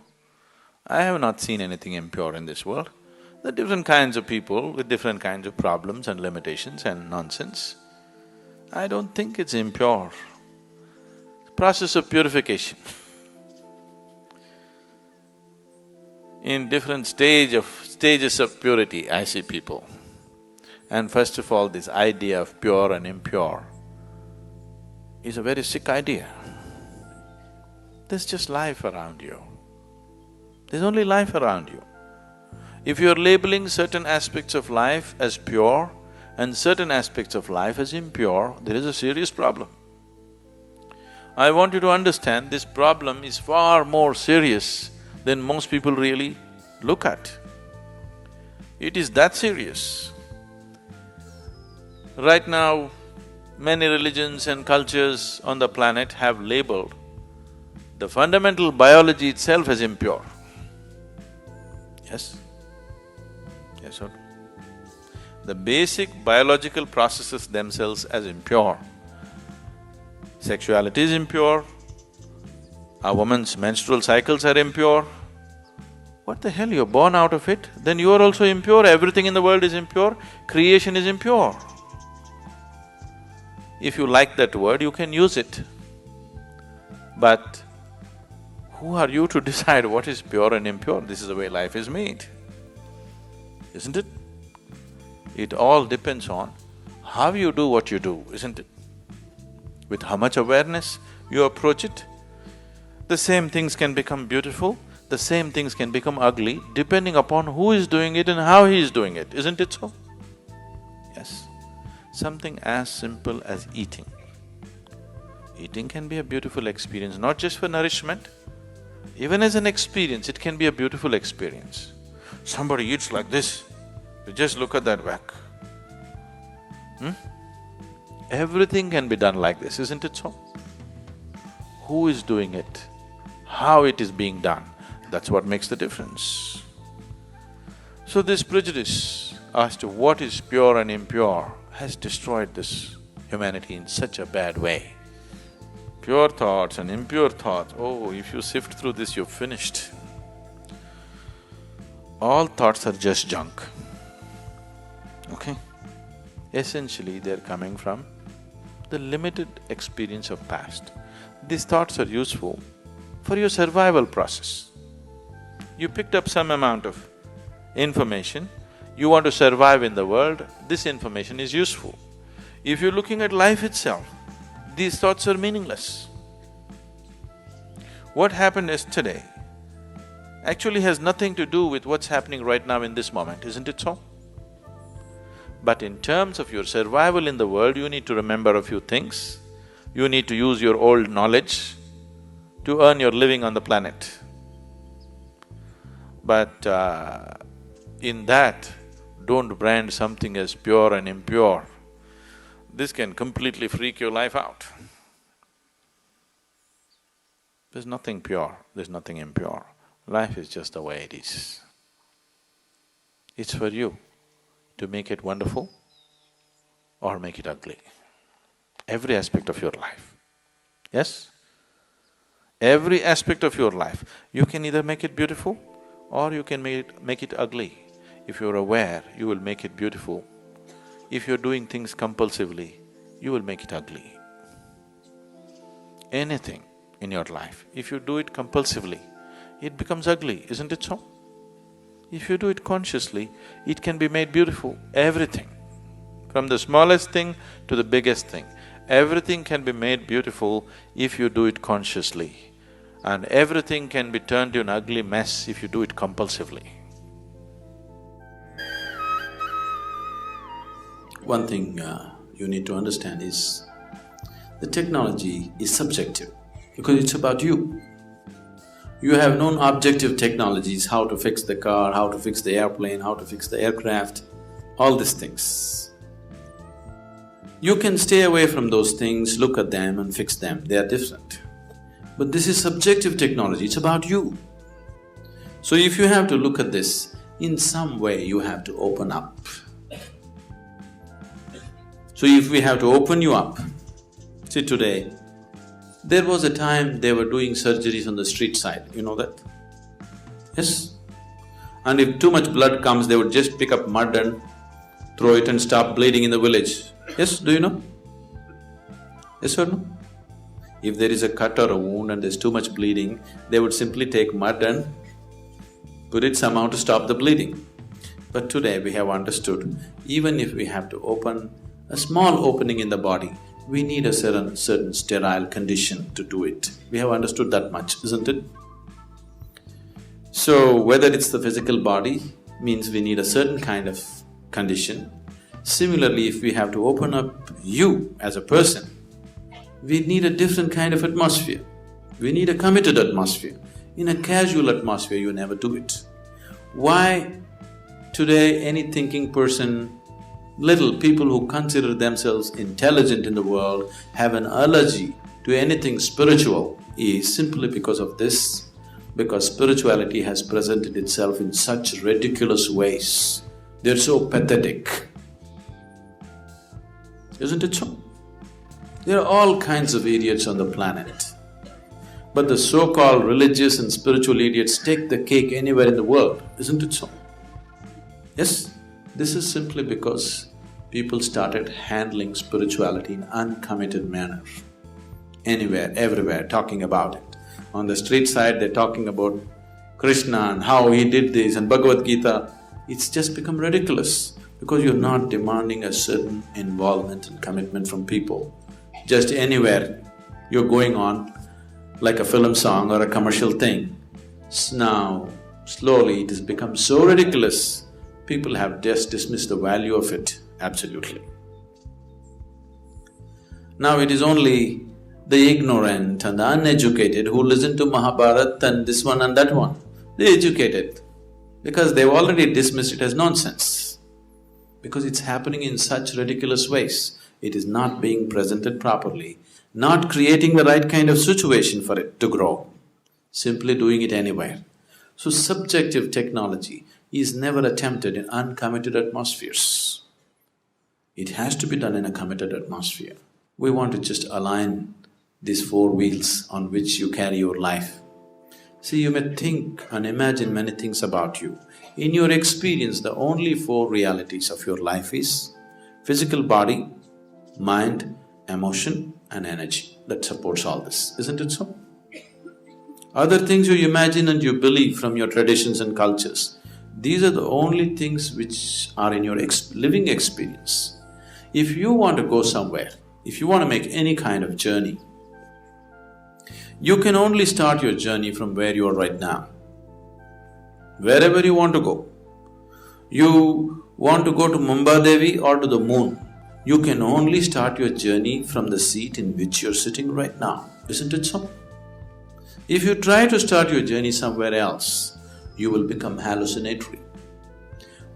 I have not seen anything impure in this world. There are different kinds of people with different kinds of problems and limitations and nonsense. I don't think it's impure. Process of purification. In different stages of purity, I see people. And first of all, this idea of pure and impure is a very sick idea. There's just life around you. There's only life around you. If you're labeling certain aspects of life as pure and certain aspects of life as impure, there is a serious problem. I want you to understand this problem is far more serious than most people really look at. It is that serious. Right now, many religions and cultures on the planet have labeled the fundamental biology itself as impure. Yes? Yes or no? The basic biological processes themselves as impure. Sexuality is impure, a woman's menstrual cycles are impure. What the hell, you're born out of it? Then you are also impure, everything in the world is impure, creation is impure. If you like that word, you can use it. But who are you to decide what is pure and impure? This is the way life is made, isn't it? It all depends on how you do what you do, isn't it? With how much awareness you approach it. The same things can become beautiful, the same things can become ugly, depending upon who is doing it and how he is doing it, isn't it so? Yes. Something as simple as eating. Eating can be a beautiful experience, not just for nourishment, even as an experience, it can be a beautiful experience. Somebody eats like this, you just look at that back. Everything can be done like this, isn't it so? Who is doing it? How it is being done? That's what makes the difference. So this prejudice as to what is pure and impure has destroyed this humanity in such a bad way. Pure thoughts and impure thoughts, oh, if you sift through this, you're finished. All thoughts are just junk, okay? Essentially, they're coming from the limited experience of past. These thoughts are useful for your survival process. You picked up some amount of information, you want to survive in the world, this information is useful. If you're looking at life itself, these thoughts are meaningless. What happened yesterday actually has nothing to do with what's happening right now in this moment, isn't it so? But in terms of your survival in the world, you need to remember a few things. You need to use your old knowledge to earn your living on the planet. But in that, don't brand something as pure and impure. This can completely freak your life out. There's nothing pure, there's nothing impure. Life is just the way it is. It's for you to make it wonderful or make it ugly. Every aspect of your life. Yes? Every aspect of your life. You can either make it beautiful or you can make it ugly. If you're aware, you will make it beautiful. If you're doing things compulsively, you will make it ugly. Anything in your life, if you do it compulsively, it becomes ugly, isn't it so? If you do it consciously, it can be made beautiful, everything. From the smallest thing to the biggest thing, everything can be made beautiful if you do it consciously. And everything can be turned to an ugly mess if you do it compulsively. One thing you need to understand is, the technology is subjective because it's about you. You have known objective technologies, how to fix the car, how to fix the airplane, how to fix the aircraft, all these things. You can stay away from those things, look at them and fix them, they are different. But this is subjective technology, it's about you. So if you have to look at this, in some way you have to open up. So if we have to open you up, see today, there was a time they were doing surgeries on the street side, you know that? Yes? And if too much blood comes, they would just pick up mud and throw it and stop bleeding in the village. Yes, do you know? Yes or no? If there is a cut or a wound and there's too much bleeding, they would simply take mud and put it somehow to stop the bleeding. But today we have understood, even if we have to open a small opening in the body, we need a certain sterile condition to do it. We have understood that much, isn't it? So, whether it's the physical body, means we need a certain kind of condition. Similarly, if we have to open up you as a person, we need a different kind of atmosphere. We need a committed atmosphere. In a casual atmosphere, you never do it. Why today any thinking person, little people who consider themselves intelligent in the world have an allergy to anything spiritual is simply because of this, because spirituality has presented itself in such ridiculous ways. They're so pathetic. Isn't it so? There are all kinds of idiots on the planet. But the so-called religious and spiritual idiots take the cake anywhere in the world, isn't it so? Yes, this is simply because people started handling spirituality in an uncommitted manner. Anywhere, everywhere, talking about it. On the street side, they're talking about Krishna and how he did this and Bhagavad Gita. It's just become ridiculous because you're not demanding a certain involvement and commitment from people. Just anywhere you're going on like a film song or a commercial thing. Now, slowly it has become so ridiculous, people have just dismissed the value of it, absolutely. Now it is only the ignorant and the uneducated who listen to Mahabharata and this one and that one. They're educated because they've already dismissed it as nonsense. Because it's happening in such ridiculous ways. It is not being presented properly, not creating the right kind of situation for it to grow, simply doing it anywhere. So subjective technology is never attempted in uncommitted atmospheres. It has to be done in a committed atmosphere. We want to just align these four wheels on which you carry your life. See, you may think and imagine many things about you. In your experience, the only four realities of your life is physical body, mind, emotion and energy that supports all this, isn't it so? Other things you imagine and you believe from your traditions and cultures, these are the only things which are in your living experience. If you want to go somewhere, if you want to make any kind of journey, you can only start your journey from where you are right now. Wherever you want to go. You want to go to Mumbai or to the moon, you can only start your journey from the seat in which you're sitting right now, isn't it so? If you try to start your journey somewhere else, you will become hallucinatory.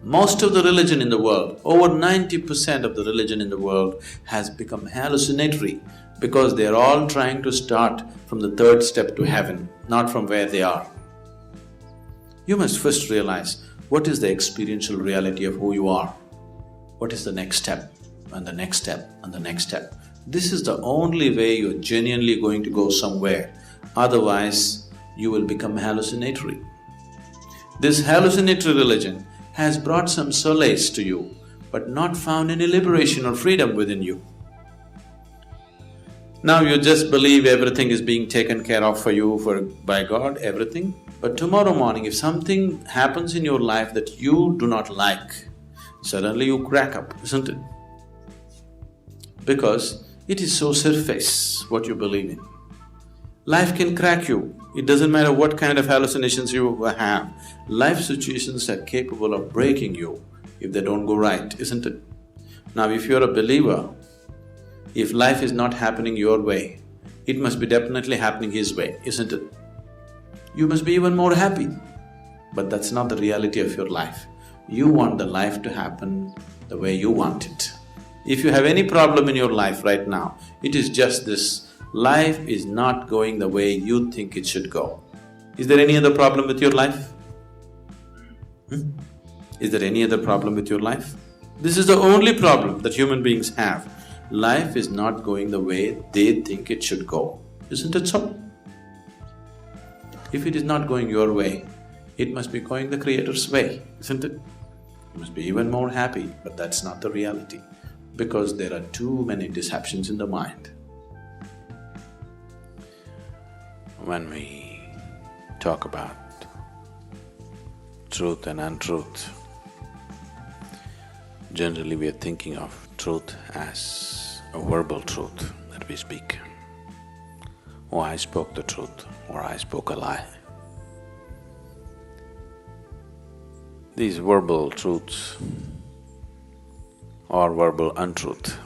Most of the religion in the world, over 90% of the religion in the world has become hallucinatory because they're all trying to start from the third step to heaven, not from where they are. You must first realize what is the experiential reality of who you are. What is the next step and the next step and the next step. This is the only way you're genuinely going to go somewhere. Otherwise, you will become hallucinatory. This hallucinatory religion has brought some solace to you, but not found any liberation or freedom within you. Now you just believe everything is being taken care of for you by God, everything. But tomorrow morning, if something happens in your life that you do not like, suddenly you crack up, isn't it? Because it is so surface what you believe in. Life can crack you. It doesn't matter what kind of hallucinations you have. Life situations are capable of breaking you if they don't go right, isn't it? Now if you're a believer, if life is not happening your way, it must be definitely happening His way, isn't it? You must be even more happy. But that's not the reality of your life. You want the life to happen the way you want it. If you have any problem in your life right now, it is just this: life is not going the way you think it should go. Is there any other problem with your life? Is there any other problem with your life? This is the only problem that human beings have. Life is not going the way they think it should go, isn't it so? If it is not going your way, it must be going the Creator's way, isn't it? You must be even more happy, but that's not the reality, because there are too many deceptions in the mind. When we talk about truth and untruth, generally we are thinking of truth as a verbal truth that we speak. Oh, I spoke the truth, or I spoke a lie. These verbal truths or verbal untruth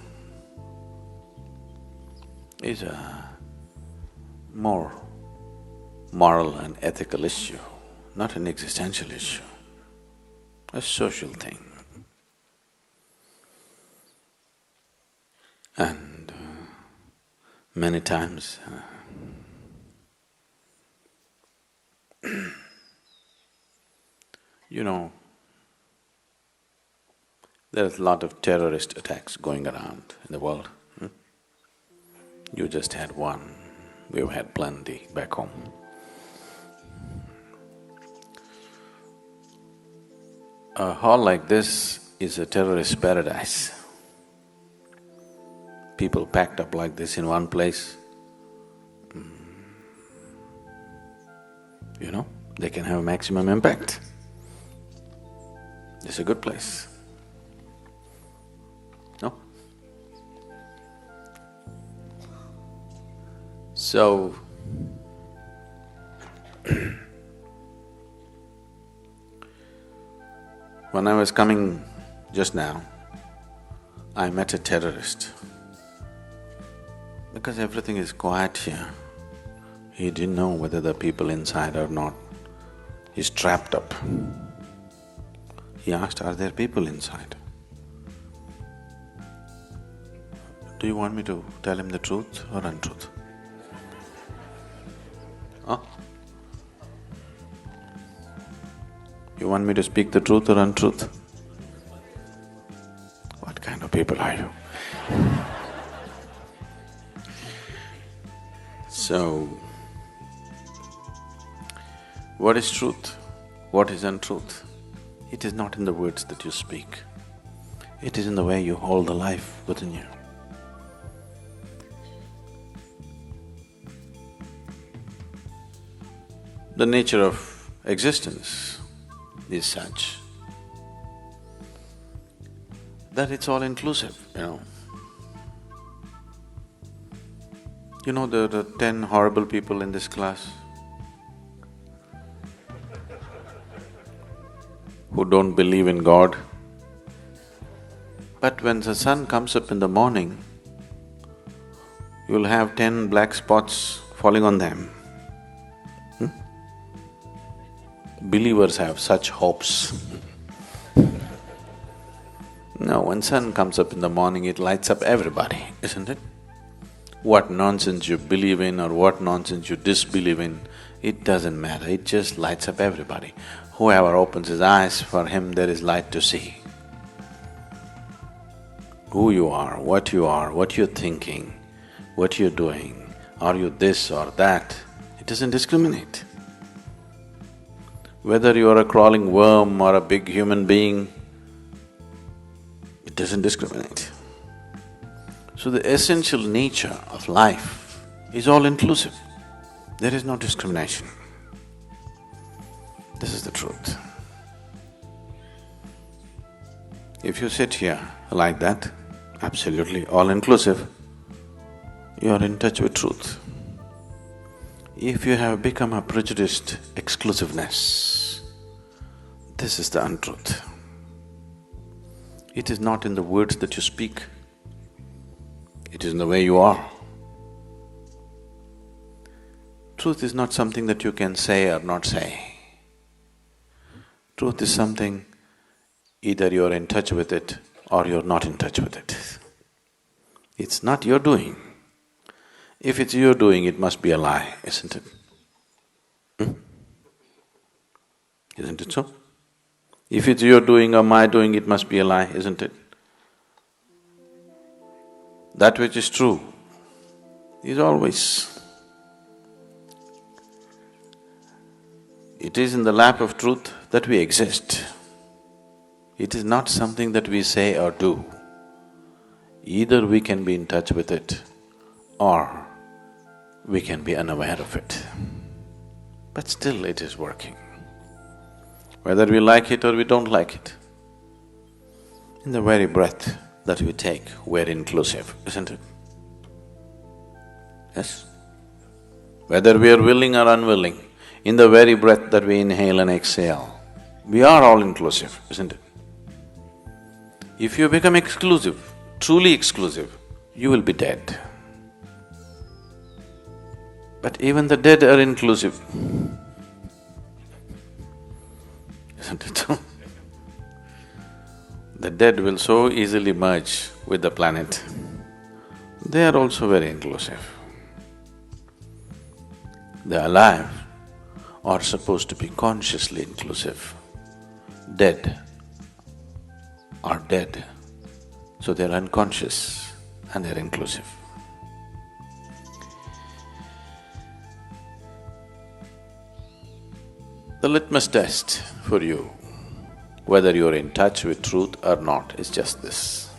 is a more moral and ethical issue, not an existential issue, a social thing. And many times you know, there's a lot of terrorist attacks going around in the world. You just had one, we've had plenty back home. A hall like this is a terrorist paradise. People packed up like this in one place, you know, they can have maximum impact. It's a good place, no? So, when I was coming just now, I met a terrorist. Because everything is quiet here, he didn't know whether the people inside or not. He's trapped up. He asked, are there people inside? Do you want me to tell him the truth or untruth? Huh? You want me to speak the truth or untruth? What kind of people are you? So, what is truth? What is untruth? It is not in the words that you speak. It is in the way you hold the life within you. The nature of existence is such that it's all inclusive, you know. You know the 10 horrible people in this class who don't believe in God. But when the sun comes up in the morning, you'll have 10 black spots falling on them. Believers have such hopes. No, when sun comes up in the morning, it lights up everybody, isn't it? What nonsense you believe in or what nonsense you disbelieve in, it doesn't matter, it just lights up everybody. Whoever opens his eyes, for him there is light to see. Who you are, what you're thinking, what you're doing, are you this or that, it doesn't discriminate. Whether you are a crawling worm or a big human being, it doesn't discriminate. So the essential nature of life is all-inclusive. There is no discrimination. This is the truth. If you sit here like that, absolutely all-inclusive, you are in touch with truth. If you have become a prejudiced exclusiveness, this is the untruth. It is not in the words that you speak, it is in the way you are. Truth is not something that you can say or not say. Truth is something, either you're in touch with it or you're not in touch with it. It's not your doing. If it's your doing, it must be a lie, isn't it? Isn't it so? If it's your doing or my doing, it must be a lie, isn't it? That which is true is always. It is in the lap of truth that we exist. It is not something that we say or do. Either we can be in touch with it or we can be unaware of it. But still it is working. Whether we like it or we don't like it. In the very breath that we take, we're inclusive, isn't it? Yes? Whether we are willing or unwilling, in the very breath that we inhale and exhale, we are all inclusive, isn't it? If you become exclusive, truly exclusive, you will be dead. But even the dead are inclusive, isn't it so? The dead will so easily merge with the planet. They are also very inclusive. The alive are supposed to be consciously inclusive. Dead are dead, so they're unconscious and they're inclusive. The litmus test for you, whether you're in touch with truth or not, is just this.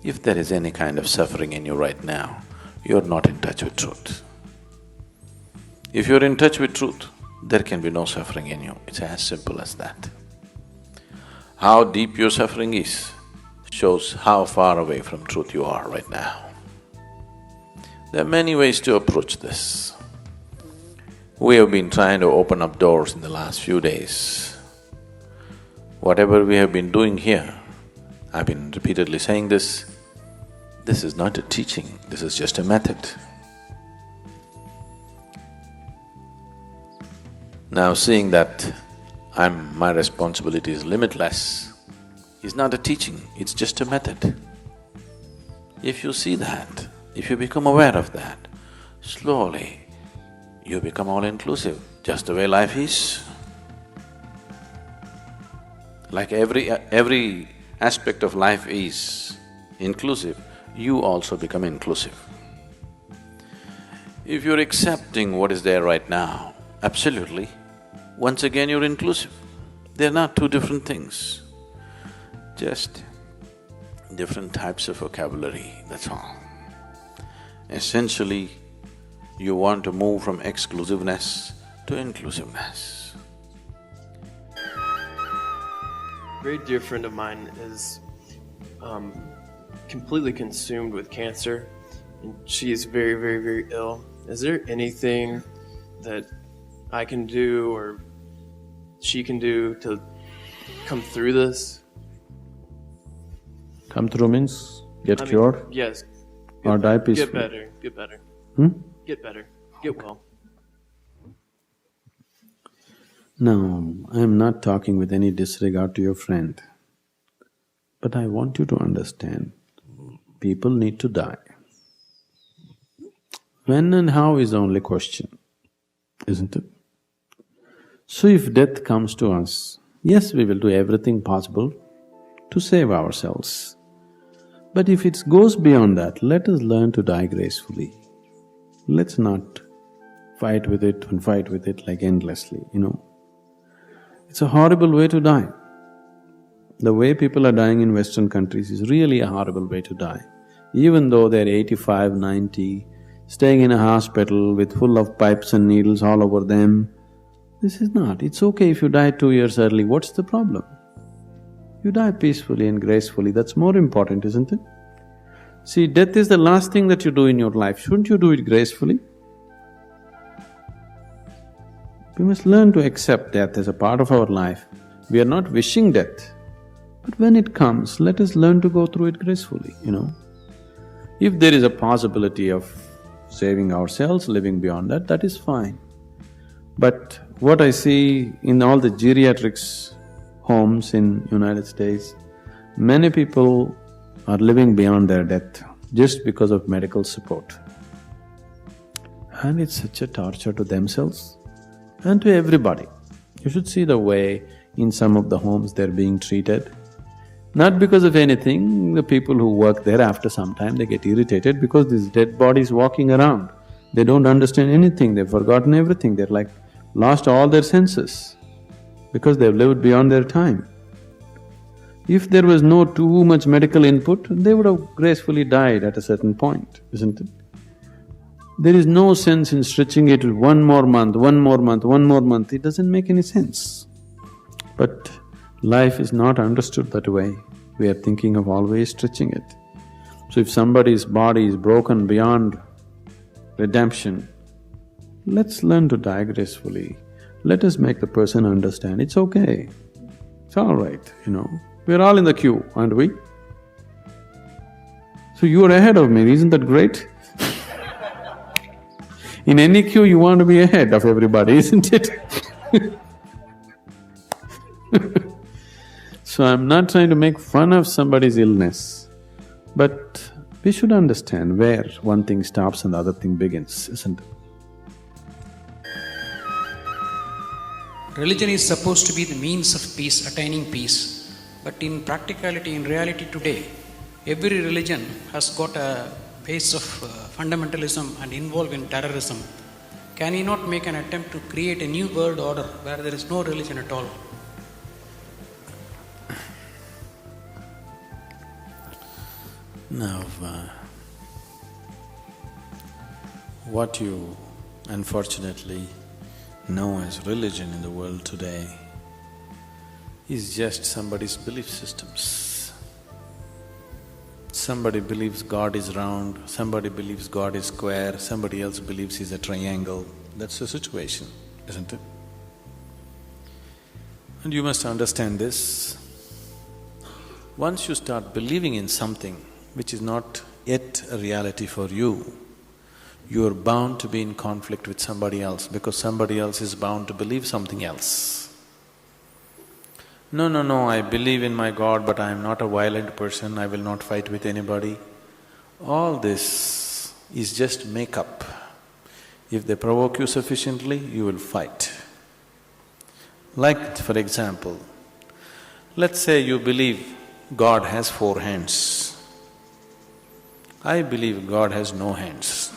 If there is any kind of suffering in you right now, you're not in touch with truth. If you're in touch with truth, there can be no suffering in you. It's as simple as that. How deep your suffering is shows how far away from truth you are right now. There are many ways to approach this. We have been trying to open up doors in the last few days. Whatever we have been doing here, I've been repeatedly saying this is not a teaching, this is just a method. Now seeing that my responsibility is limitless is not a teaching, it's just a method. If you see that, if you become aware of that, slowly you become all-inclusive, just the way life is. Like every aspect of life is inclusive, you also become inclusive. If you're accepting what is there right now, absolutely, once again you're inclusive. They're not two different things, just different types of vocabulary, that's all. Essentially, you want to move from exclusiveness to inclusiveness. A great dear friend of mine is completely consumed with cancer, and she is very, very, very ill. Is there anything that I can do or she can do to come through this? Come through means get cured? Yes. Or die peacefully? Get better, get better. Get better, get well. No, I am not talking with any disregard to your friend. But I want you to understand, people need to die. When and how is the only question, isn't it? So if death comes to us, yes, we will do everything possible to save ourselves. But if it goes beyond that, let us learn to die gracefully. Let's not fight with it and fight with it like endlessly, It's a horrible way to die. The way people are dying in Western countries is really a horrible way to die. Even though they're 85, 90, staying in a hospital with full of pipes and needles all over them, this is not. It's okay if you die 2 years early, what's the problem? You die peacefully and gracefully, that's more important, isn't it? See, death is the last thing that you do in your life, shouldn't you do it gracefully? We must learn to accept death as a part of our life. We are not wishing death, but when it comes, let us learn to go through it gracefully, If there is a possibility of saving ourselves, living beyond that, that is fine. But what I see in all the geriatrics homes in United States, many people are living beyond their death just because of medical support. And it's such a torture to themselves and to everybody. You should see the way in some of the homes they're being treated. Not because of anything, the people who work there after some time they get irritated because these dead bodies walking around. They don't understand anything, they've forgotten everything, they're like lost all their senses because they've lived beyond their time. If there was no too much medical input, they would have gracefully died at a certain point, isn't it? There is no sense in stretching it one more month, one more month, one more month, it doesn't make any sense. But life is not understood that way, we are thinking of always stretching it. So if somebody's body is broken beyond redemption, let's learn to die gracefully. Let us make the person understand, it's okay, it's all right, We're all in the queue, aren't we? So you are ahead of me, isn't that great? In any queue you want to be ahead of everybody, isn't it? So I'm not trying to make fun of somebody's illness, but we should understand where one thing stops and the other thing begins, isn't it? Religion is supposed to be the means of peace, attaining peace. But in practicality, in reality today, every religion has got a base of fundamentalism and involved in terrorism. Can he not make an attempt to create a new world order where there is no religion at all? Now, what you unfortunately know as religion in the world today is just somebody's belief systems. Somebody believes God is round, somebody believes God is square, somebody else believes he's a triangle. That's the situation, isn't it? And you must understand this. Once you start believing in something which is not yet a reality for you, you are bound to be in conflict with somebody else because somebody else is bound to believe something else. No, I believe in my God, but I am not a violent person, I will not fight with anybody. All this is just make-up. If they provoke you sufficiently, you will fight. Like, for example, let's say you believe God has 4 hands. I believe God has no hands.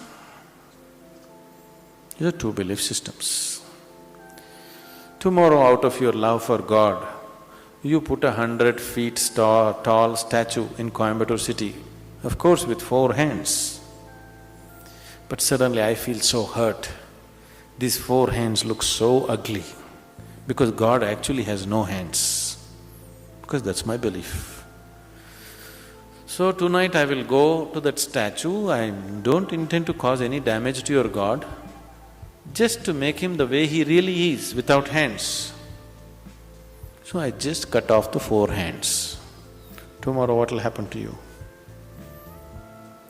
These are 2 belief systems. Tomorrow, out of your love for God, you put 100 feet tall statue in Coimbatore city, of course with 4 hands. But suddenly I feel so hurt. These 4 hands look so ugly because God actually has no hands, because that's my belief. So tonight I will go to that statue, I don't intend to cause any damage to your God, just to make him the way he really is, without hands. So I just cut off the 4 hands. Tomorrow what will happen to you?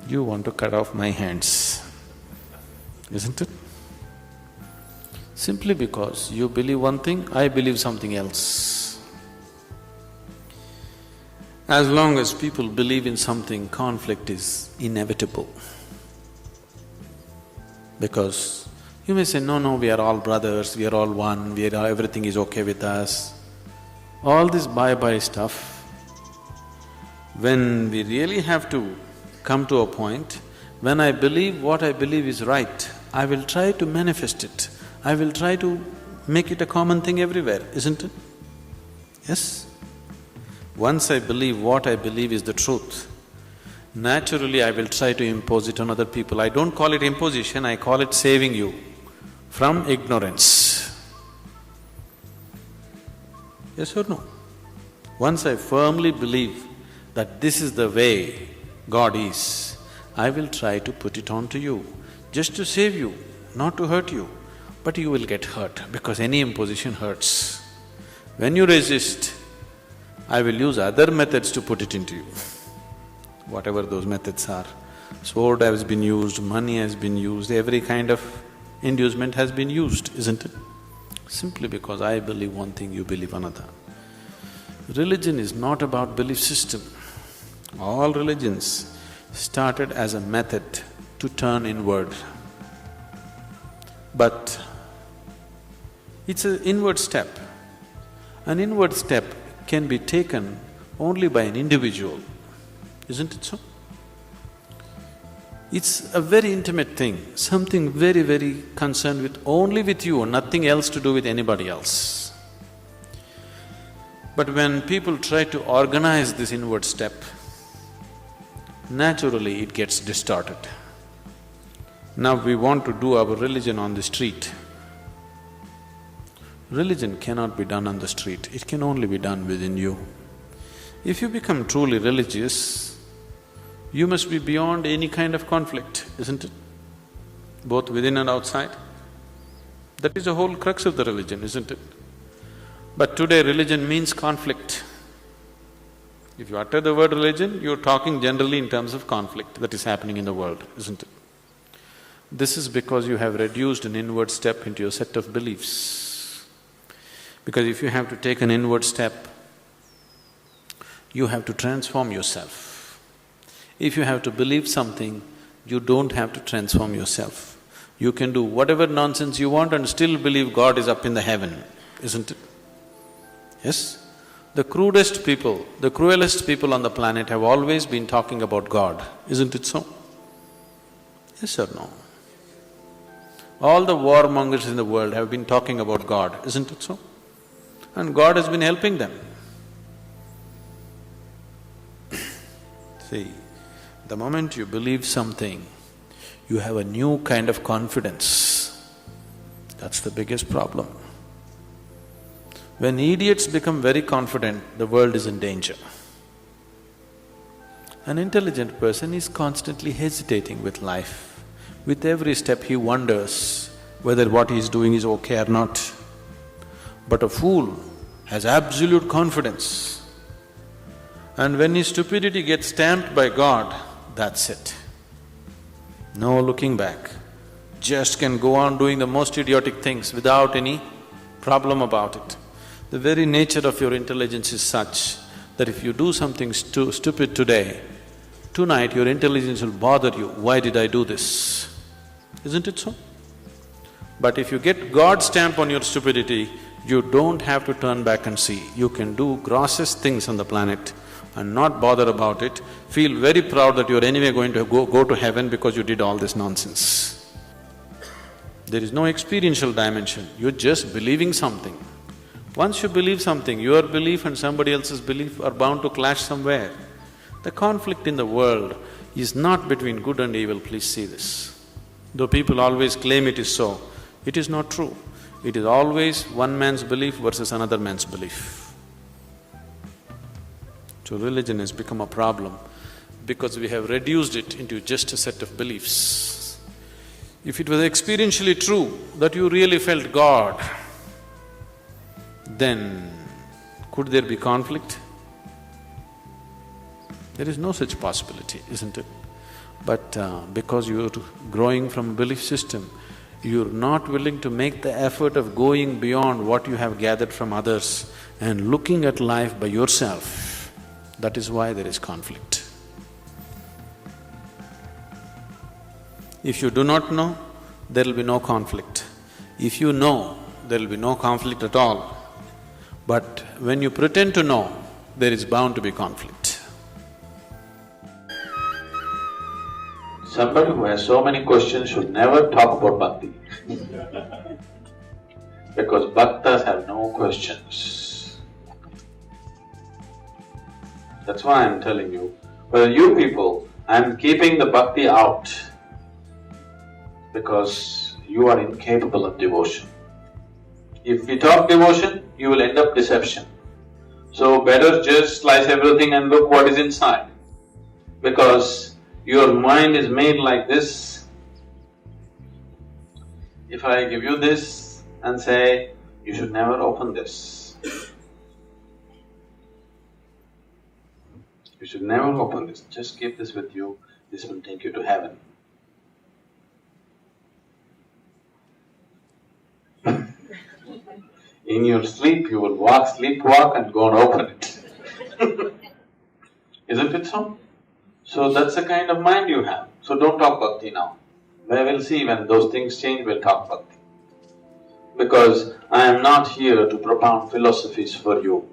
You want to cut off my hands, isn't it? Simply because you believe one thing, I believe something else. As long as people believe in something, conflict is inevitable. Because you may say, no, we are all brothers, we are all one, everything is okay with us. All this bye-bye stuff, when we really have to come to a point, when I believe what I believe is right, I will try to manifest it. I will try to make it a common thing everywhere, isn't it? Yes? Once I believe what I believe is the truth, naturally I will try to impose it on other people. I don't call it imposition, I call it saving you from ignorance. Yes or no? Once I firmly believe that this is the way God is, I will try to put it on to you, just to save you, not to hurt you. But you will get hurt, because any imposition hurts. When you resist, I will use other methods to put it into you, whatever those methods are. Sword has been used, money has been used, every kind of inducement has been used, isn't it? Simply because I believe one thing, you believe another. Religion is not about belief system. All religions started as a method to turn inward. But it's an inward step. An inward step can be taken only by an individual, isn't it so? It's a very intimate thing, something very, very concerned with only with you, nothing else to do with anybody else. But when people try to organize this inward step, naturally it gets distorted. Now we want to do our religion on the street. Religion cannot be done on the street, it can only be done within you. If you become truly religious, you must be beyond any kind of conflict, isn't it? Both within and outside. That is the whole crux of the religion, isn't it? But today religion means conflict. If you utter the word religion, you're talking generally in terms of conflict that is happening in the world, isn't it? This is because you have reduced an inward step into a set of beliefs. Because if you have to take an inward step, you have to transform yourself. If you have to believe something, you don't have to transform yourself. You can do whatever nonsense you want and still believe God is up in the heaven, isn't it? Yes? The crudest people, the cruelest people on the planet have always been talking about God, isn't it so? Yes or no? All the warmongers in the world have been talking about God, isn't it so? And God has been helping them. See, the moment you believe something, you have a new kind of confidence. That's the biggest problem. When idiots become very confident, the world is in danger. An intelligent person is constantly hesitating with life. With every step he wonders whether what he is doing is okay or not. But a fool has absolute confidence. And when his stupidity gets stamped by God, that's it. No looking back. Just can go on doing the most idiotic things without any problem about it. The very nature of your intelligence is such that if you do something stupid today, tonight your intelligence will bother you, why did I do this? Isn't it so? But if you get God's stamp on your stupidity, you don't have to turn back and see. You can do grossest things on the planet and not bother about it, feel very proud that you're anyway going to go to heaven because you did all this nonsense. There is no experiential dimension, you're just believing something. Once you believe something, your belief and somebody else's belief are bound to clash somewhere. The conflict in the world is not between good and evil, please see this. Though people always claim it is so, it is not true. It is always one man's belief versus another man's belief. So religion has become a problem because we have reduced it into just a set of beliefs. If it was experientially true that you really felt God, then could there be conflict? There is no such possibility, isn't it? But because you're growing from a belief system, you're not willing to make the effort of going beyond what you have gathered from others and looking at life by yourself. That is why there is conflict. If you do not know, there will be no conflict. If you know, there will be no conflict at all. But when you pretend to know, there is bound to be conflict. Somebody who has so many questions should never talk about bhakti. Because bhaktas have no questions. That's why I'm telling you, for you people, I'm keeping the bhakti out because you are incapable of devotion. If we talk devotion, you will end up deception. So better just slice everything and look what is inside. Because your mind is made like this. If I give you this and say, you should never open this. You should never open this, just keep this with you, this will take you to heaven. In your sleep, you will sleepwalk and go and open it. Isn't it so? So that's the kind of mind you have. So don't talk bhakti now. We will see when those things change, we'll talk bhakti. Because I am not here to propound philosophies for you.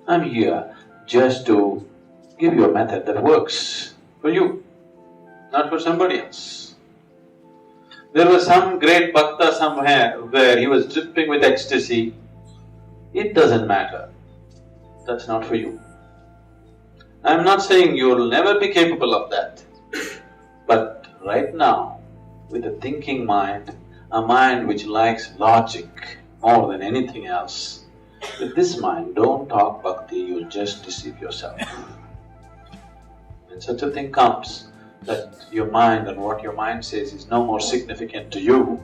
I'm here just to give you a method that works for you, not for somebody else. There was some great bhakta somewhere where he was dripping with ecstasy. It doesn't matter. That's not for you. I'm not saying you'll never be capable of that. But right now, with a thinking mind, a mind which likes logic more than anything else, with this mind, don't talk bhakti, you'll just deceive yourself. When such a thing comes, that your mind and what your mind says is no more significant to you,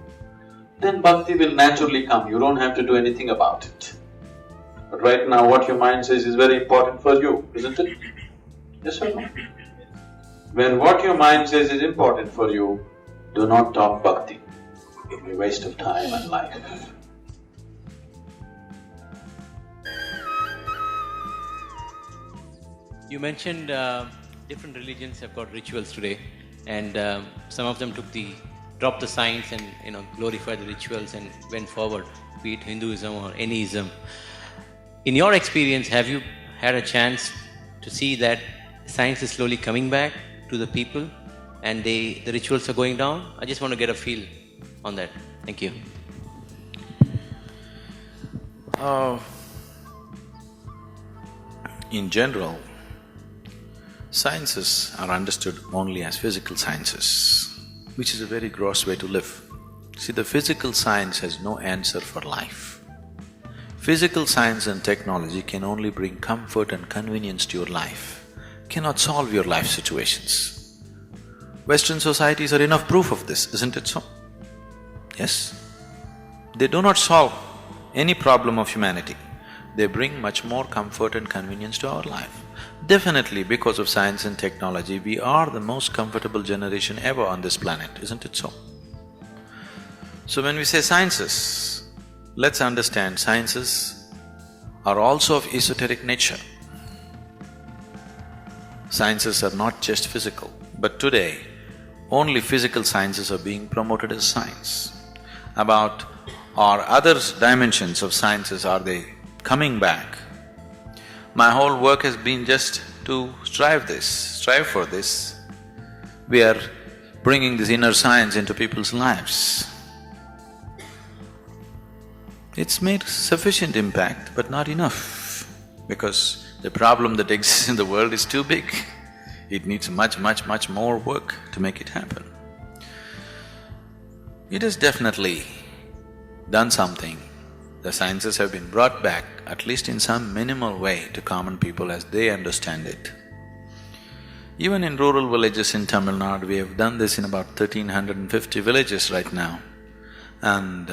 then bhakti will naturally come, you don't have to do anything about it. But right now what your mind says is very important for you, isn't it? Yes or no? When what your mind says is important for you, do not talk bhakti. It will be a waste of time and life. You mentioned different religions have got rituals today, and some of them dropped the science and glorified the rituals and went forward, be it Hinduism or any ism. In your experience, have you had a chance to see that science is slowly coming back to the people and the rituals are going down? I just want to get a feel on that. Thank you. In general, sciences are understood only as physical sciences, which is a very gross way to live. See, the physical science has no answer for life. Physical science and technology can only bring comfort and convenience to your life, cannot solve your life situations. Western societies are enough proof of this, isn't it so? Yes? They do not solve any problem of humanity. They bring much more comfort and convenience to our life. Definitely, because of science and technology, we are the most comfortable generation ever on this planet, isn't it so? So when we say sciences, let's understand sciences are also of esoteric nature. Sciences are not just physical, but today, only physical sciences are being promoted as science. About or other dimensions of sciences, are they coming back? My whole work has been just to strive for this. We are bringing this inner science into people's lives. It's made sufficient impact, but not enough, because the problem that exists in the world is too big. It needs much more work to make it happen. It has definitely done something. The sciences have been brought back, at least in some minimal way, to common people as they understand it. Even in rural villages in Tamil Nadu, we have done this in about 1,350 villages right now. And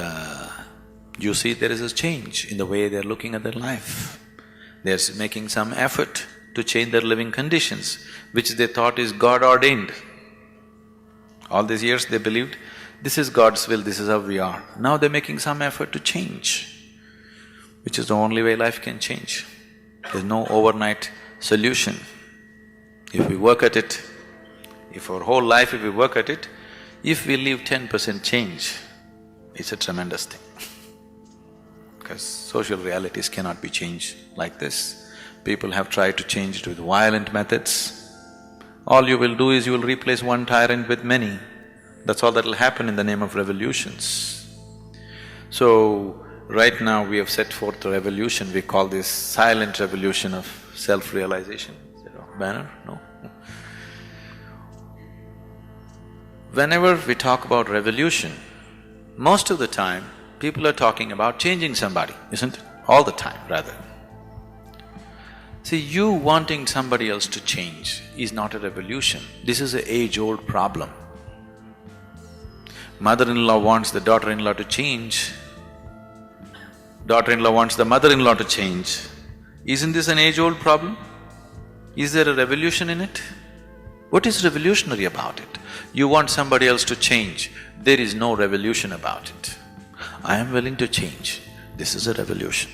you see there is a change in the way they're looking at their life. They're making some effort to change their living conditions, which they thought is God ordained. All these years they believed, this is God's will, this is how we are. Now they're making some effort to change, which is the only way life can change. There's no overnight solution. If we work at it, if our whole life if we work at it, if we leave 10% change, it's a tremendous thing. Because social realities cannot be changed like this. People have tried to change it with violent methods. All you will do is you will replace one tyrant with many. That's all that will happen in the name of revolutions. So, Right now we have set forth a revolution, we call this silent revolution of self-realization. Is there a banner? No? Whenever we talk about revolution, most of the time, people are talking about changing somebody, isn't it? All the time, rather. See, you wanting somebody else to change is not a revolution, this is an age-old problem. Mother-in-law wants the daughter-in-law to change, daughter-in-law wants the mother-in-law to change. Isn't this an age-old problem? Is there a revolution in it? What is revolutionary about it? You want somebody else to change, there is no revolution about it. I am willing to change, this is a revolution.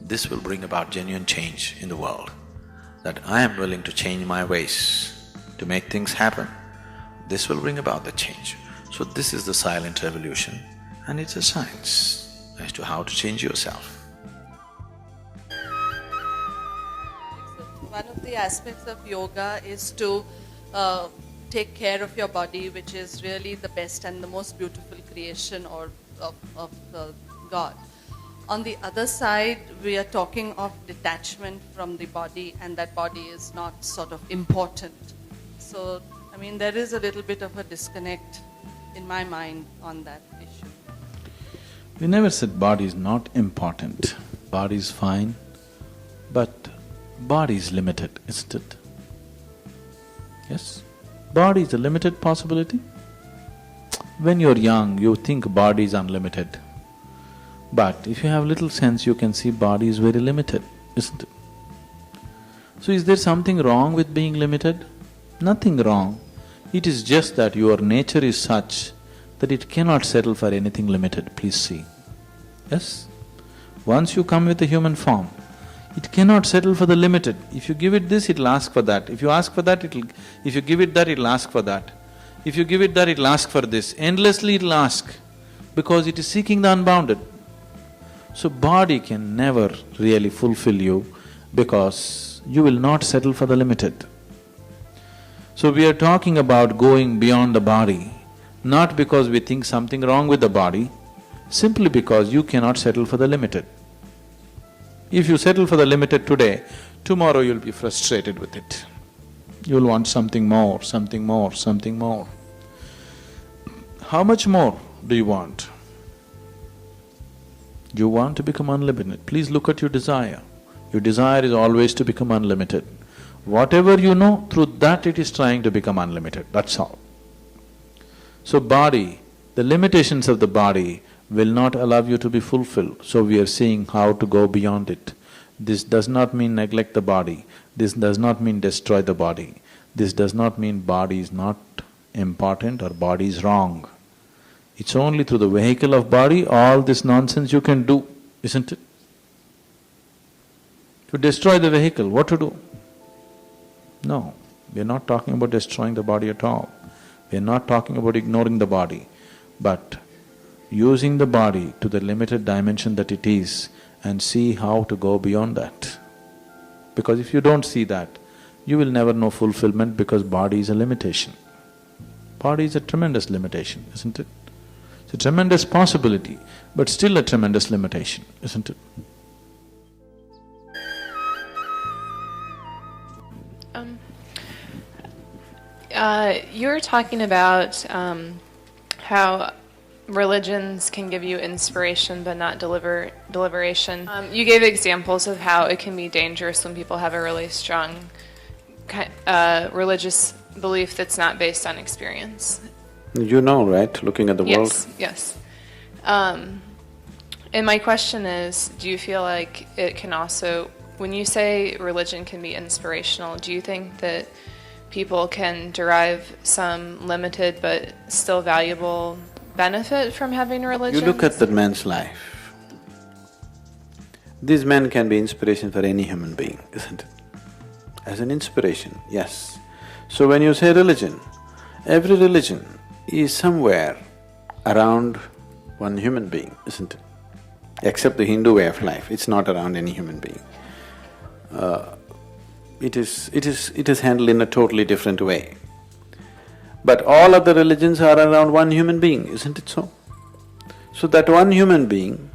This will bring about genuine change in the world, that I am willing to change my ways to make things happen. This will bring about the change. So this is the silent revolution, and it's a science as to how to change yourself. One of the aspects of yoga is to take care of your body, which is really the best and the most beautiful creation of God. On the other side, we are talking of detachment from the body, and that body is not sort of important. So, I mean, there is a little bit of a disconnect in my mind on that issue. We never said body is not important. Body is fine, but body is limited, isn't it? Yes? Body is a limited possibility. When you're young, you think body is unlimited. But if you have little sense, you can see body is very limited, isn't it? So is there something wrong with being limited? Nothing wrong. It is just that your nature is such that it cannot settle for anything limited, please see. Yes? Once you come with a human form, it cannot settle for the limited. If you give it this, it'll ask for that. If you ask for that, if you give it that, it'll ask for that. If you give it that, it'll ask for this. Endlessly it'll ask, because it is seeking the unbounded. So body can never really fulfill you, because you will not settle for the limited. So we are talking about going beyond the body, not because we think something wrong with the body, simply because you cannot settle for the limited. If you settle for the limited today, tomorrow you'll be frustrated with it. You'll want something more, something more, something more. How much more do you want? You want to become unlimited. Please look at your desire. Your desire is always to become unlimited. Whatever you know, through that it is trying to become unlimited, that's all. So body, the limitations of the body will not allow you to be fulfilled, so we are seeing how to go beyond it. This does not mean neglect the body, this does not mean destroy the body, this does not mean body is not important or body is wrong. It's only through the vehicle of body all this nonsense you can do, isn't it? To destroy the vehicle, what to do? No, we are not talking about destroying the body at all. We are not talking about ignoring the body, but using the body to the limited dimension that it is and see how to go beyond that. Because if you don't see that, you will never know fulfillment, because body is a limitation. Body is a tremendous limitation, isn't it? It's a tremendous possibility, but still a tremendous limitation, isn't it? You were talking about how religions can give you inspiration but not deliberation. You gave examples of how it can be dangerous when people have a really strong religious belief that's not based on experience. You know, right, looking at the world? Yes. And my question is, do you feel like it can also, when you say religion can be inspirational, do you think that people can derive some limited but still valuable benefit from having religion? You look at that man's life. These men can be inspiration for any human being, isn't it? As an inspiration, yes. So when you say religion, every religion is somewhere around one human being, isn't it? Except the Hindu way of life, it's not around any human being. It is handled in a totally different way. But all other religions are around one human being, isn't it so? So that one human being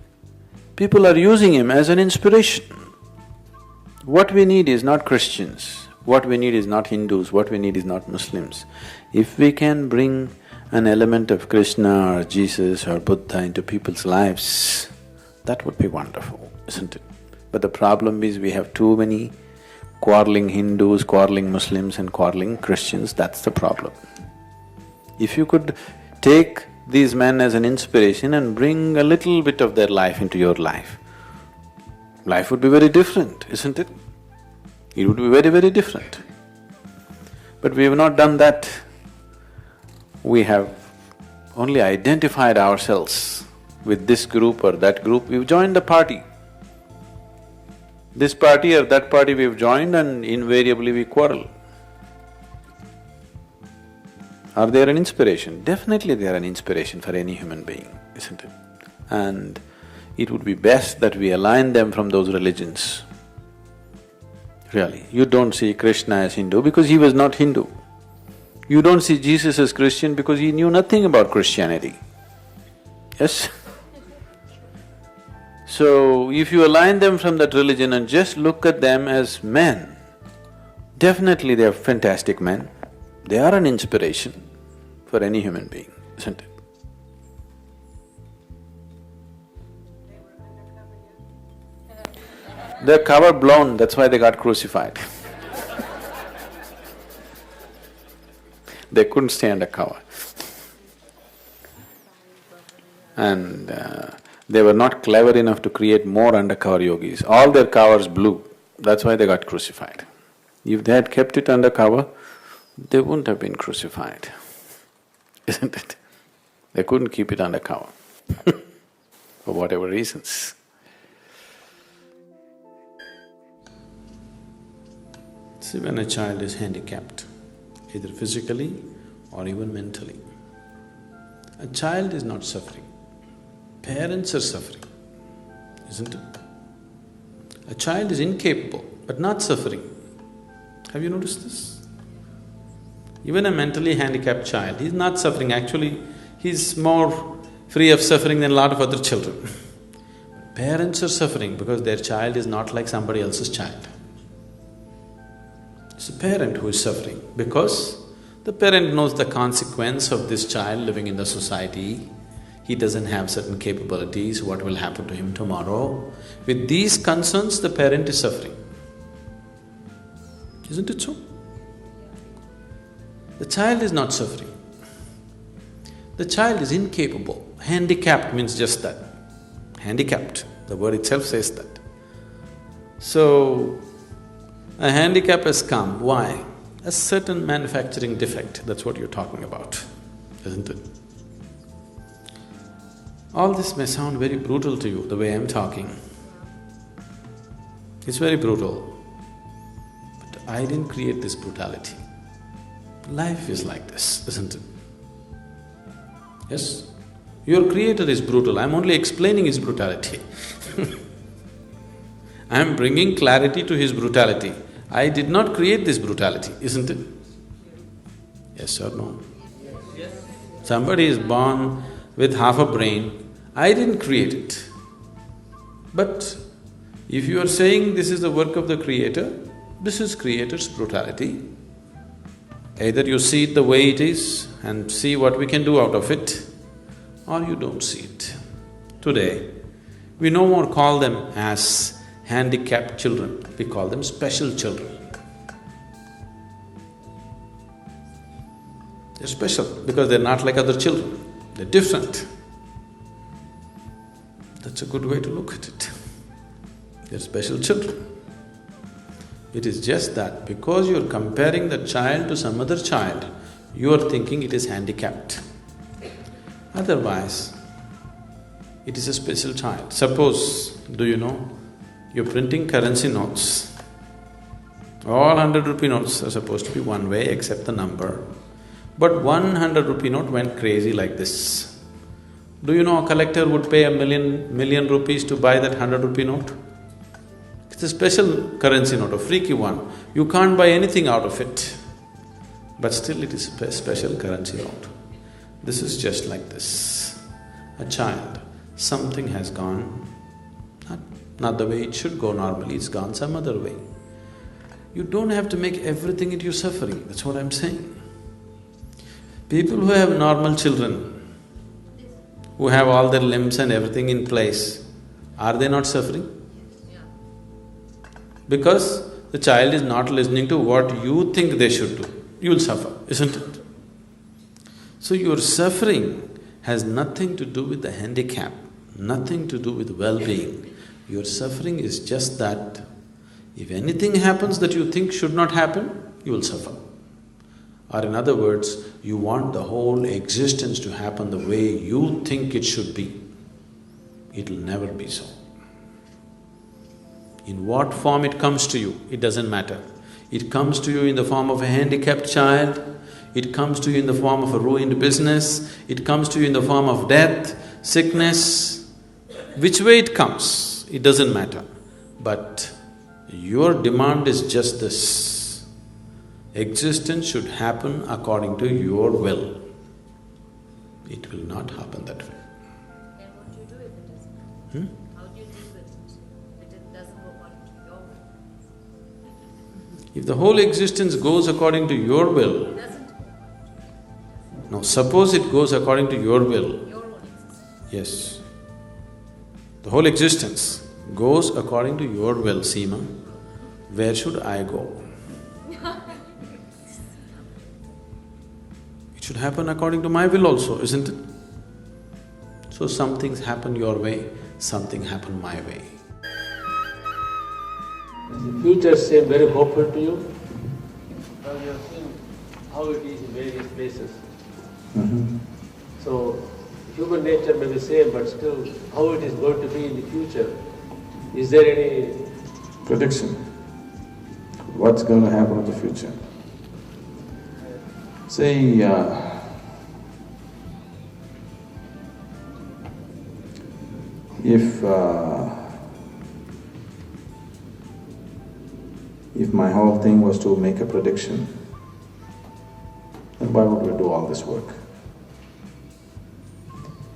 People are using him as an inspiration. What we need is not Christians, what we need is not Hindus, what we need is not Muslims. If we can bring an element of Krishna or Jesus or Buddha into people's lives, that would be wonderful, isn't it? But the problem is we have too many quarreling Hindus, quarreling Muslims and quarreling Christians, that's the problem. If you could take these men as an inspiration and bring a little bit of their life into your life, life would be very different, isn't it? It would be very, very different. But we have not done that. We have only identified ourselves with this group or that group, we've joined the party. This party or that party we've joined and invariably we quarrel. Are they an inspiration? Definitely they are an inspiration for any human being, isn't it? And it would be best that we align them from those religions. Really, you don't see Krishna as Hindu because he was not Hindu. You don't see Jesus as Christian because he knew nothing about Christianity. Yes? So, if you align them from that religion and just look at them as men, definitely they are fantastic men. They are an inspiration for any human being, isn't it? Their cover blown, that's why they got crucified. They couldn't stay under cover. And they were not clever enough to create more undercover yogis. All their covers blew, that's why they got crucified. If they had kept it under cover, they wouldn't have been crucified, isn't it? They couldn't keep it under cover for whatever reasons. See, when a child is handicapped, either physically or even mentally, a child is not suffering, parents are suffering, isn't it? A child is incapable but not suffering. Have you noticed this? Even a mentally handicapped child, he's not suffering, actually he's more free of suffering than a lot of other children. Parents are suffering because their child is not like somebody else's child. It's a parent who is suffering because the parent knows the consequence of this child living in the society. He doesn't have certain capabilities, what will happen to him tomorrow. With these concerns, the parent is suffering. Isn't it so? The child is not suffering. The child is incapable. Handicapped means just that. Handicapped, the word itself says that. So, a handicap has come, why? A certain manufacturing defect, that's what you're talking about, isn't it? All this may sound very brutal to you, the way I'm talking. It's very brutal. But I didn't create this brutality. Life is like this, isn't it? Yes? Your creator is brutal, I'm only explaining his brutality. I'm bringing clarity to his brutality. I did not create this brutality, isn't it? Yes or no? Somebody is born with half a brain, I didn't create it. But if you are saying this is the work of the creator, this is creator's brutality. Either you see it the way it is and see what we can do out of it, or you don't see it. Today, we no more call them as handicapped children, we call them special children. They're special because they're not like other children, they're different. That's a good way to look at it. They're special children. It is just that because you're comparing the child to some other child, you are thinking it is handicapped. Otherwise, it is a special child. Suppose, do you know, you're printing currency notes. All 100 rupee notes are supposed to be one way except the number. But 100 rupee note went crazy like this. Do you know a collector would pay a million rupees to buy that 100 rupee note? It's a special currency note, a freaky one. You can't buy anything out of it. But still it is a special currency note. This is just like this. A child, something has gone Not the way it should go normally, it's gone some other way. You don't have to make everything into suffering, that's what I'm saying. People who have normal children, who have all their limbs and everything in place, are they not suffering? Because the child is not listening to what you think they should do, you'll suffer, isn't it? So your suffering has nothing to do with the handicap, nothing to do with well-being. Your suffering is just that if anything happens that you think should not happen, you will suffer. Or in other words, you want the whole existence to happen the way you think it should be. It'll never be so. In what form it comes to you, it doesn't matter. It comes to you in the form of a handicapped child, it comes to you in the form of a ruined business, it comes to you in the form of death, sickness. Which way it comes, it doesn't matter. But your demand is just this: existence should happen according to your will. It will not happen that way. And what do you do if it doesn't happen? How do you deal with it if it doesn't go according to your will? If the whole existence goes according to your will… It doesn't. No, suppose it goes according to your will. Your own existence. Yes. The whole existence goes according to your will, Seema. Where should I go? It should happen according to my will also, isn't it? So some things happen your way, something happen my way. Does the future seem very hopeful to you? Well, you have seen how it is in various places. So, human nature may be same, but still, how it is going to be in the future? Is there any… Prediction. What's going to happen in the future? Say, if my whole thing was to make a prediction, then why would we do all this work?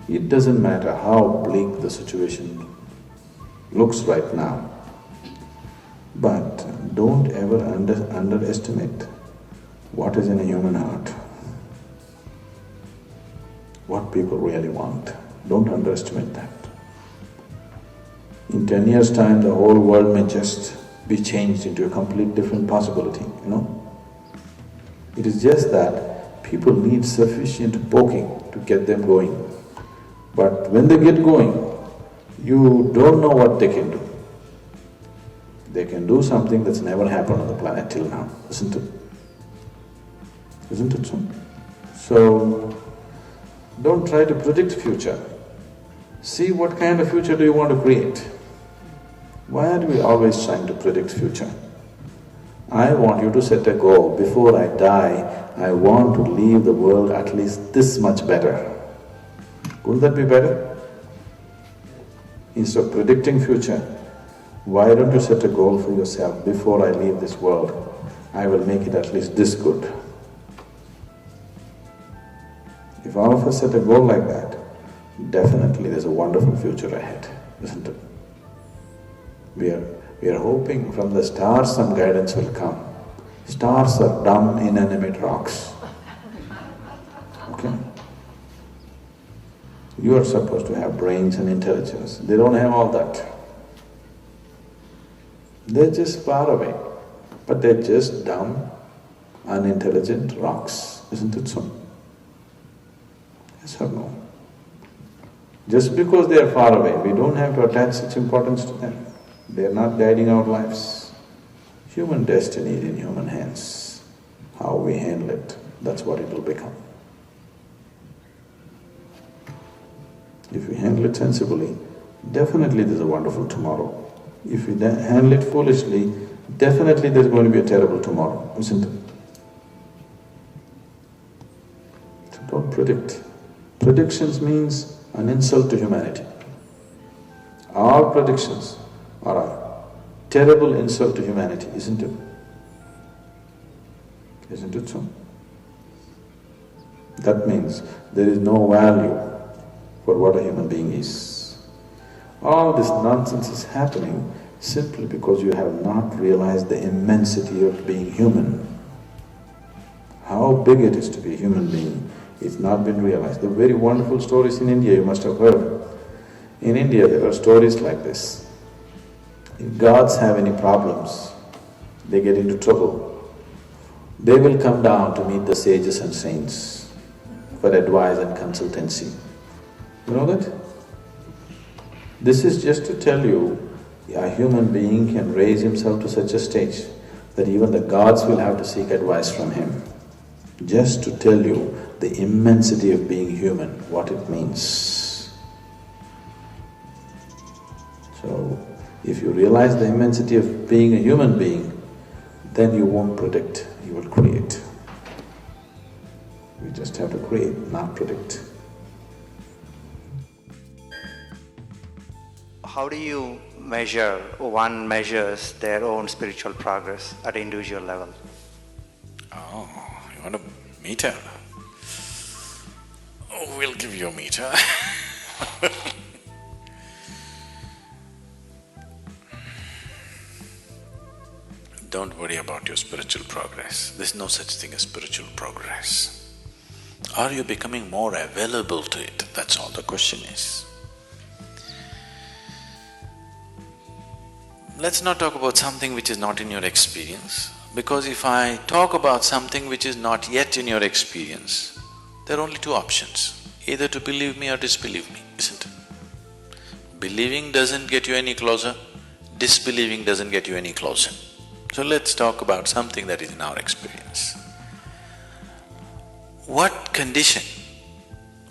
It doesn't matter how bleak the situation looks right now, but don't ever underestimate what is in a human heart, what people really want. Don't underestimate that. In 10 years' time, the whole world may just be changed into a complete different possibility, you know? It is just that people need sufficient poking to get them going. But when they get going, you don't know what they can do. They can do something that's never happened on the planet till now, isn't it? Isn't it so? So, don't try to predict future. See what kind of future do you want to create. Why are we always trying to predict future? I want you to set a goal. Before I die, I want to leave the world at least this much better. Wouldn't that be better? Instead of predicting future, why don't you set a goal for yourself? Before I leave this world, I will make it at least this good. If all of us set a goal like that, definitely there's a wonderful future ahead, isn't it? We are hoping from the stars some guidance will come. Stars are dumb, inanimate rocks. Okay? You are supposed to have brains and intelligence. They don't have all that. They're just far away, but they're just dumb, unintelligent rocks, isn't it so? Yes or no? Just because they are far away, we don't have to attach such importance to them. They are not guiding our lives. Human destiny is in human hands. How we handle it, that's what it will become. If we handle it sensibly, definitely there's a wonderful tomorrow. If we handle it foolishly, definitely there's going to be a terrible tomorrow, isn't it? So don't predict. Predictions means an insult to humanity. All predictions are a terrible insult to humanity, isn't it? Isn't it so? That means there is no value for what a human being is. All this nonsense is happening simply because you have not realized the immensity of being human. How big it is to be a human being, it's not been realized. The very wonderful stories in India you must have heard. In India there are stories like this. If gods have any problems, they get into trouble, they will come down to meet the sages and saints for advice and consultancy. You know that? This is just to tell you, a human being can raise himself to such a stage that even the gods will have to seek advice from him. Just to tell you the immensity of being human, what it means. So, if you realize the immensity of being a human being, then you won't predict, you will create. You just have to create, not predict. How do you measure, one measures their own spiritual progress at an individual level? Oh, you want a meter? Oh, we'll give you a meter. Don't worry about your spiritual progress. There's no such thing as spiritual progress. Are you becoming more available to it? That's all the question is. Let's not talk about something which is not in your experience, because if I talk about something which is not yet in your experience, there are only two options, either to believe me or disbelieve me, isn't it? Believing doesn't get you any closer, disbelieving doesn't get you any closer. So let's talk about something that is in our experience. What condition,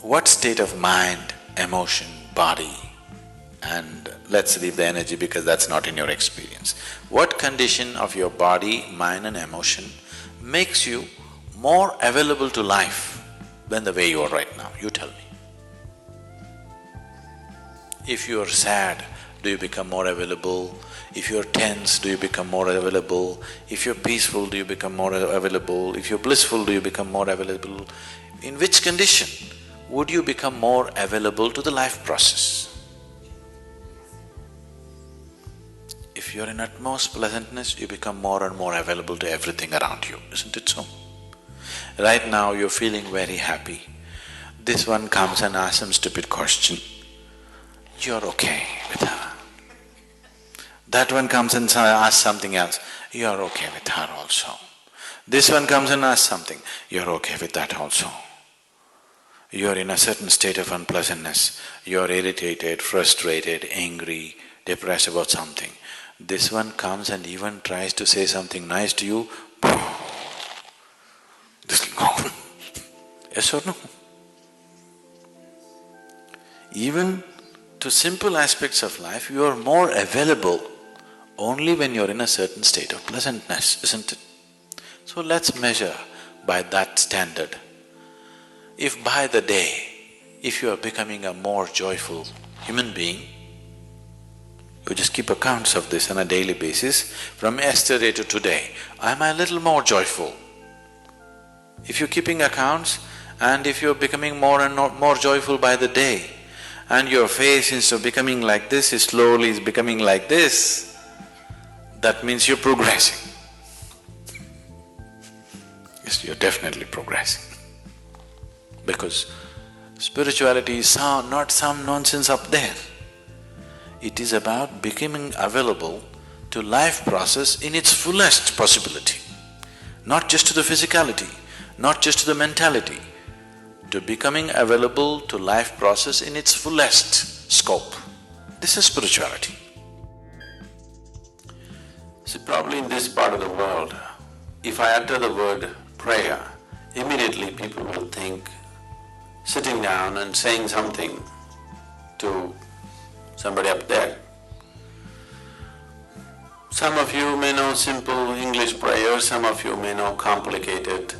what state of mind, emotion, body, and let's leave the energy because that's not in your experience. What condition of your body, mind and emotion makes you more available to life than the way you are right now? You tell me. If you are sad, do you become more available? If you're tense, do you become more available? If you're peaceful, do you become more available? If you're blissful, do you become more available? In which condition would you become more available to the life process? If you're in utmost pleasantness, you become more and more available to everything around you, isn't it so? Right now you're feeling very happy. This one comes and asks some stupid question, you're okay with her. That one comes and asks something else, you're okay with her also. This one comes and asks something, you're okay with that also. You're in a certain state of unpleasantness, you're irritated, frustrated, angry, depressed about something. This one comes and even tries to say something nice to you, this will go. Yes or no? Even to simple aspects of life, you are more available only when you're in a certain state of pleasantness, isn't it? So let's measure by that standard. If by the day, if you are becoming a more joyful human being, you just keep accounts of this on a daily basis. From yesterday to today, am I a little more joyful? If you're keeping accounts and if you're becoming more and more joyful by the day, and your face instead of becoming like this is slowly becoming like this, that means you're progressing. Yes, you're definitely progressing. Because spirituality is not some nonsense up there. It is about becoming available to life process in its fullest possibility, not just to the physicality, not just to the mentality, to becoming available to life process in its fullest scope. This is spirituality. See, probably in this part of the world, if I utter the word prayer, immediately people will think sitting down and saying something to somebody up there. Some of you may know simple English prayers, some of you may know complicated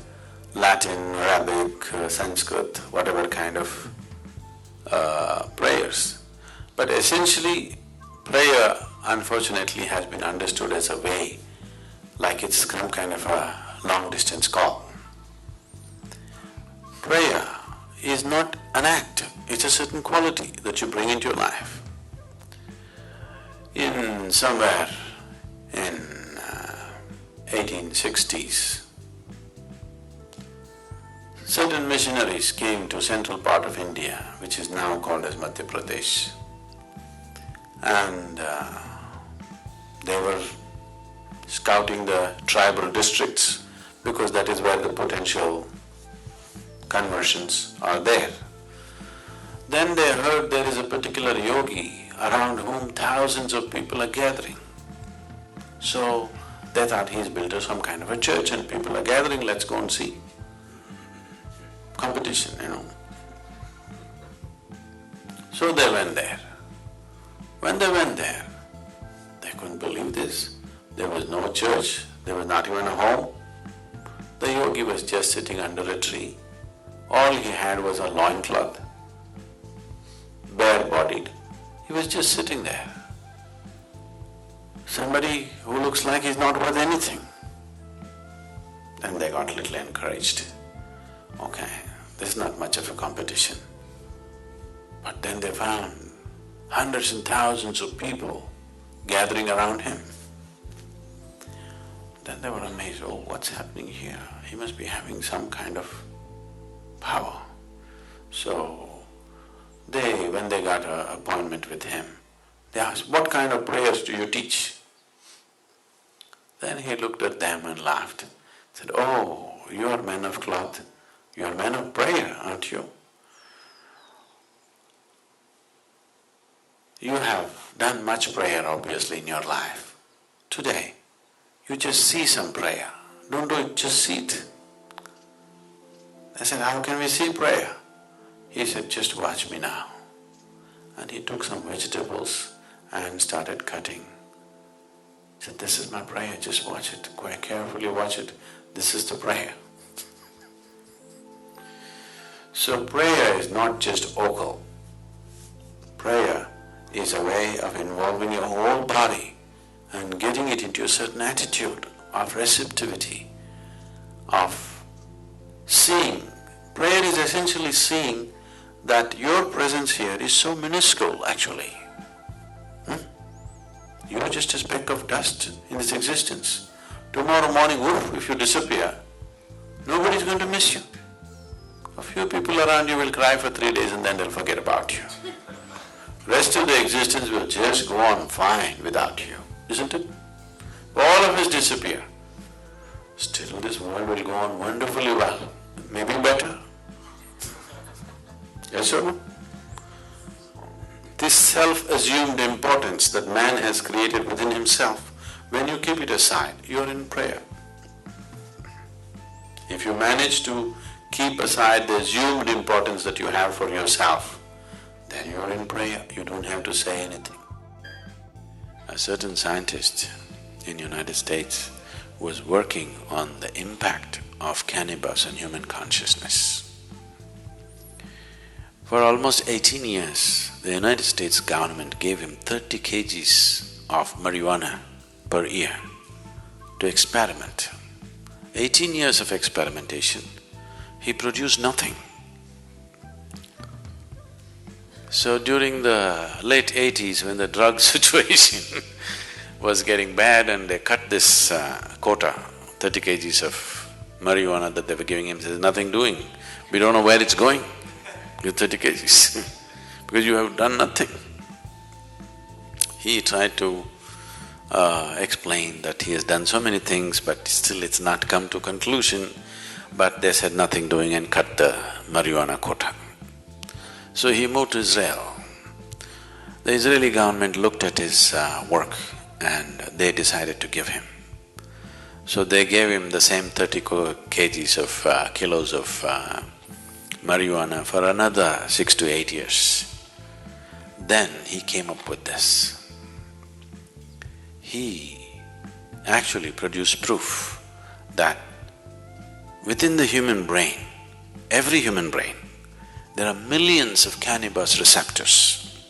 Latin, Arabic, Sanskrit, whatever kind of prayers. But essentially, prayer unfortunately has been understood as a way, like it's some kind of a long-distance call. Prayer is not an act, it's a certain quality that you bring into your life. In somewhere in 1860s, certain missionaries came to central part of India, which is now called as Madhya Pradesh, and they were scouting the tribal districts because that is where the potential conversions are there. Then they heard there is a particular yogi around whom thousands of people are gathering. So they thought he's built some kind of a church and people are gathering, let's go and see. Competition, So they went there. When they went there, they couldn't believe this. There was no church, there was not even a home. The yogi was just sitting under a tree. All he had was a loincloth, bare-bodied. He was just sitting there. Somebody who looks like he's not worth anything. Then they got a little encouraged. Okay, there's not much of a competition. But then they found hundreds and thousands of people gathering around him. Then they were amazed, oh, what's happening here? He must be having some kind of power. So when they got an appointment with him, they asked, what kind of prayers do you teach? Then he looked at them and laughed, said, oh, you are men of cloth, you are men of prayer, aren't you? You have done much prayer obviously in your life. Today, you just see some prayer. Don't do it, just see it. I said, how can we see prayer? He said, just watch me now. And he took some vegetables and started cutting. He said, this is my prayer, just watch it, quite carefully watch it. This is the prayer. So prayer is not just vocal. Prayer is a way of involving your whole body and getting it into a certain attitude of receptivity, of seeing. Prayer is essentially seeing that your presence here is so minuscule actually. You are just a speck of dust in this existence. Tomorrow morning, woof, if you disappear, nobody's going to miss you. A few people around you will cry for 3 days and then they'll forget about you. Rest of the existence will just go on fine without you, isn't it? All of us disappear. Still this world will go on wonderfully well, maybe better. Yes or no? This self-assumed importance that man has created within himself, when you keep it aside, you're in prayer. If you manage to keep aside the assumed importance that you have for yourself, then you're in prayer, you don't have to say anything. A certain scientist in United States was working on the impact of cannabis on human consciousness. For almost 18 years, the United States government gave him 30 kgs of marijuana per year to experiment. 18 years of experimentation, he produced nothing. So during the late 80s, when the drug situation was getting bad and they cut this quota, 30 kgs of marijuana that they were giving him, there's nothing doing. We don't know where it's going with 30 kgs because you have done nothing. He tried to explain that he has done so many things but still it's not come to conclusion, but they said nothing doing and cut the marijuana quota. So he moved to Israel. The Israeli government looked at his work and they decided to give him. So they gave him the same 30 kgs of kilos of marijuana for another 6 to 8 years. Then he came up with this. He actually produced proof that within the human brain, every human brain, there are millions of cannabis receptors.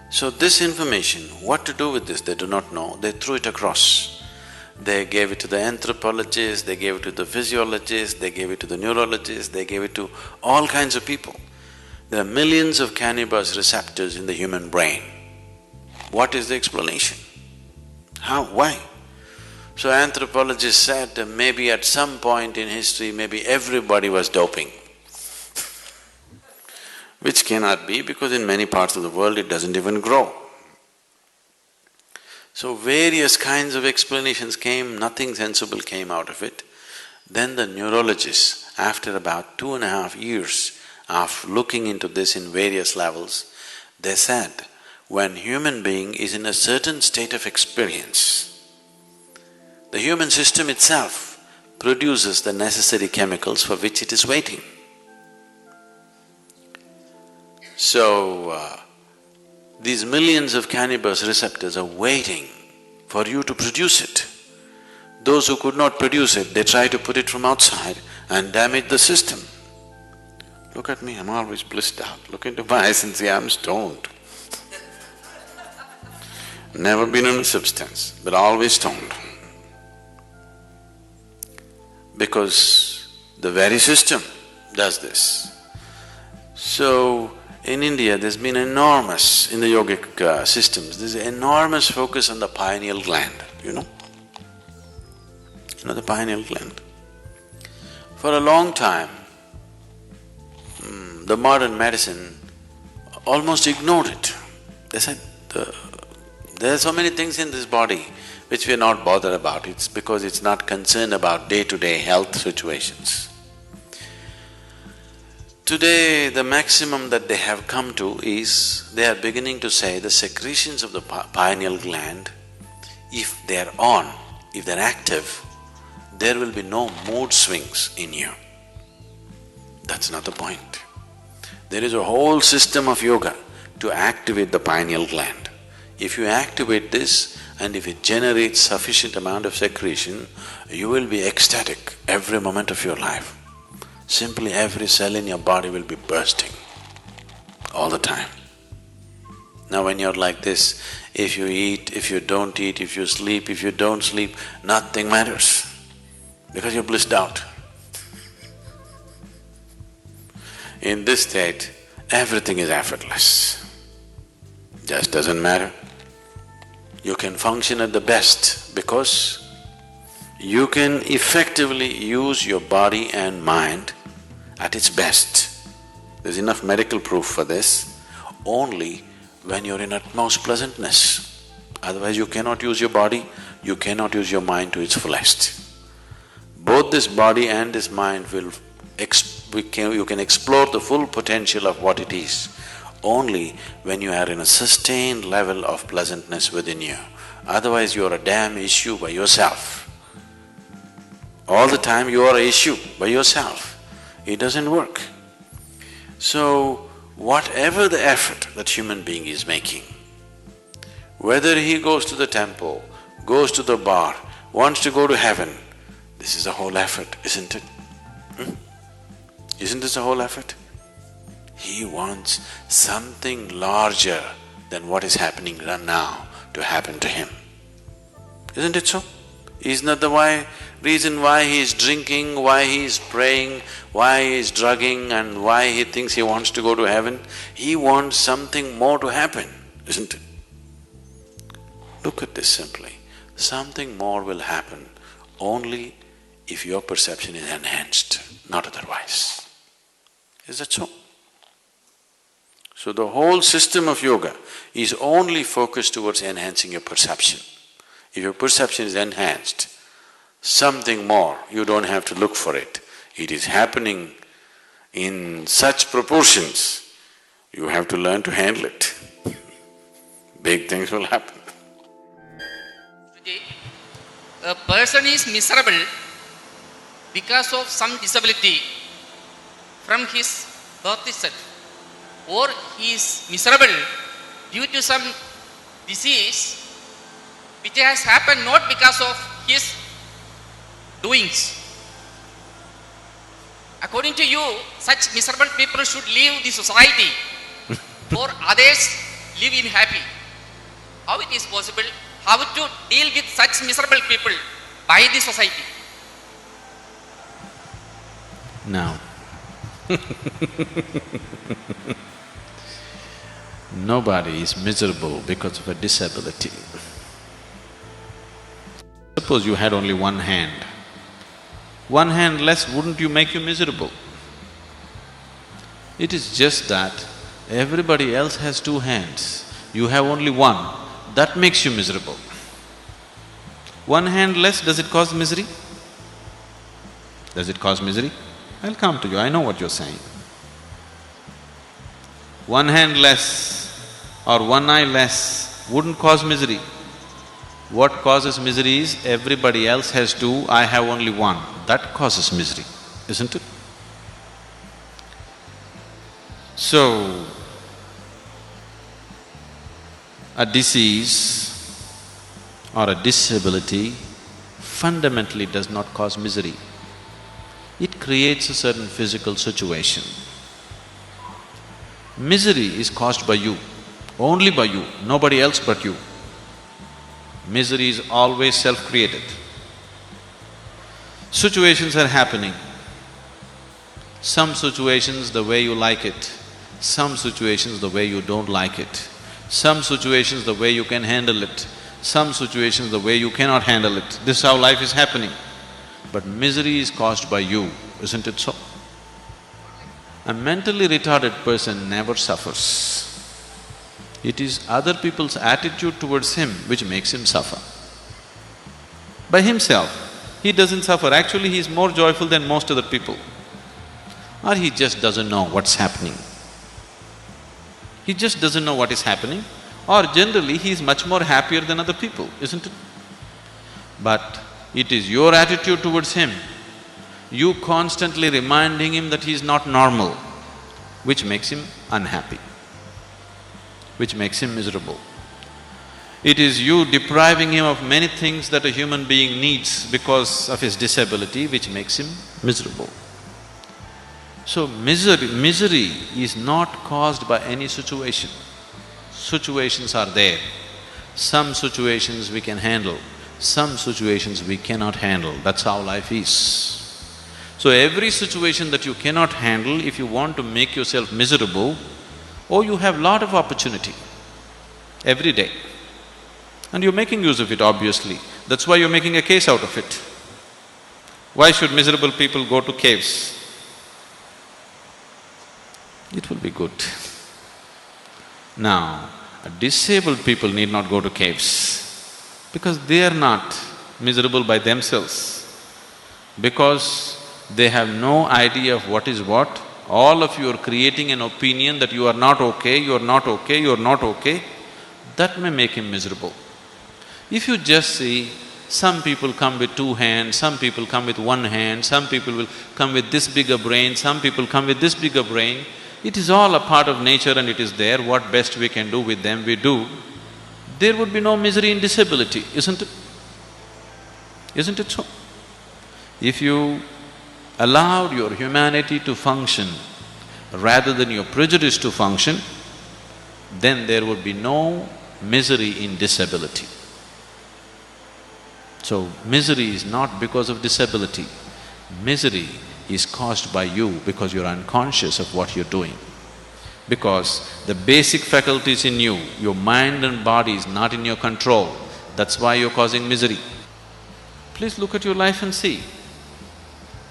So this information, what to do with this, they do not know, they threw it across. They gave it to the anthropologists, they gave it to the physiologists, they gave it to the neurologists, they gave it to all kinds of people. There are millions of cannabis receptors in the human brain. What is the explanation? How? Why? So anthropologists said maybe at some point in history, maybe everybody was doping. Which cannot be, because in many parts of the world it doesn't even grow. So various kinds of explanations came, nothing sensible came out of it. Then the neurologists, after about 2.5 years of looking into this in various levels, they said, when human being is in a certain state of experience, the human system itself produces the necessary chemicals for which it is waiting. So, these millions of cannabis receptors are waiting for you to produce it. Those who could not produce it, they try to put it from outside and damage the system. Look at me, I'm always blissed out. Look into my eyes and see I'm stoned. Never been on a substance, but always stoned. Because the very system does this. So, in India, there's been enormous, in the yogic systems, there's enormous focus on the pineal gland, you know? You know the pineal gland? For a long time, the modern medicine almost ignored it. They said, there are so many things in this body which we are not bothered about, it's because it's not concerned about day-to-day health situations. Today, the maximum that they have come to is, they are beginning to say the secretions of the pineal gland, if they're on, if they're active, there will be no mood swings in you. That's not the point. There is a whole system of yoga to activate the pineal gland. If you activate this and if it generates sufficient amount of secretion, you will be ecstatic every moment of your life. Simply every cell in your body will be bursting all the time. Now when you're like this, if you eat, if you don't eat, if you sleep, if you don't sleep, nothing matters because you're blissed out. In this state, everything is effortless. Just doesn't matter. You can function at the best because you can effectively use your body and mind at its best. There's enough medical proof for this, only when you're in utmost pleasantness. Otherwise you cannot use your body, you cannot use your mind to its fullest. Both this body and this mind will… you can explore the full potential of what it is only when you are in a sustained level of pleasantness within you. Otherwise you're a damn issue by yourself. All the time you are an issue by yourself. It doesn't work. So, whatever the effort that human being is making, whether he goes to the temple, goes to the bar, wants to go to heaven, this is a whole effort, isn't it? Isn't this a whole effort? He wants something larger than what is happening now to happen to him. Isn't it so? Isn't that the reason why he is drinking, why he is praying, why he is drugging and why he thinks he wants to go to heaven? He wants something more to happen, isn't it? Look at this simply. Something more will happen only if your perception is enhanced, not otherwise. Is that so? So the whole system of yoga is only focused towards enhancing your perception. If your perception is enhanced, something more, you don't have to look for it. It is happening in such proportions, you have to learn to handle it. Big things will happen. A person is miserable because of some disability from his birth itself, or he is miserable due to some disease which has happened not because of his doings. According to you, such miserable people should leave the society for others live in happy. How it is possible? How to deal with such miserable people by the society? Now Nobody is miserable because of a disability. Suppose you had only one hand. One hand less, wouldn't you make you miserable? It is just that everybody else has two hands, you have only one, that makes you miserable. One hand less, does it cause misery? Does it cause misery? I'll come to you, I know what you're saying. One hand less or one eye less wouldn't cause misery. What causes misery is everybody else has two, I have only one. That causes misery, isn't it? So, a disease or a disability fundamentally does not cause misery. It creates a certain physical situation. Misery is caused by you, only by you, nobody else but you. Misery is always self-created. Situations are happening. Some situations the way you like it, some situations the way you don't like it, some situations the way you can handle it, some situations the way you cannot handle it. This is how life is happening. But misery is caused by you, isn't it so? A mentally retarded person never suffers. It is other people's attitude towards him which makes him suffer. By himself, he doesn't suffer. Actually, he is more joyful than most other people. Or he just doesn't know what's happening. He just doesn't know what is happening, or generally he is much more happier than other people, isn't it? But it is your attitude towards him, you constantly reminding him that he is not normal, which makes him unhappy, which makes him miserable. It is you depriving him of many things that a human being needs because of his disability, which makes him miserable. So misery is not caused by any situation. Situations are there. Some situations we can handle, some situations we cannot handle, that's how life is. So every situation that you cannot handle, if you want to make yourself miserable, you have lot of opportunity every day. And you're making use of it, obviously. That's why you're making a case out of it. Why should miserable people go to caves? It will be good. Now, disabled people need not go to caves because they are not miserable by themselves. Because they have no idea of what is what, all of you are creating an opinion that you are not okay, you are not okay, you are not okay, that may make him miserable. If you just see, some people come with two hands, some people come with one hand, some people will come with this bigger brain, some people come with this bigger brain, it is all a part of nature and it is there, what best we can do with them, we do. There would be no misery in disability, isn't it? Isn't it so? If you allowed your humanity to function rather than your prejudice to function, then there would be no misery in disability. So, misery is not because of disability. Misery is caused by you because you're unconscious of what you're doing. Because the basic faculties in you, your mind and body is not in your control, that's why you're causing misery. Please look at your life and see.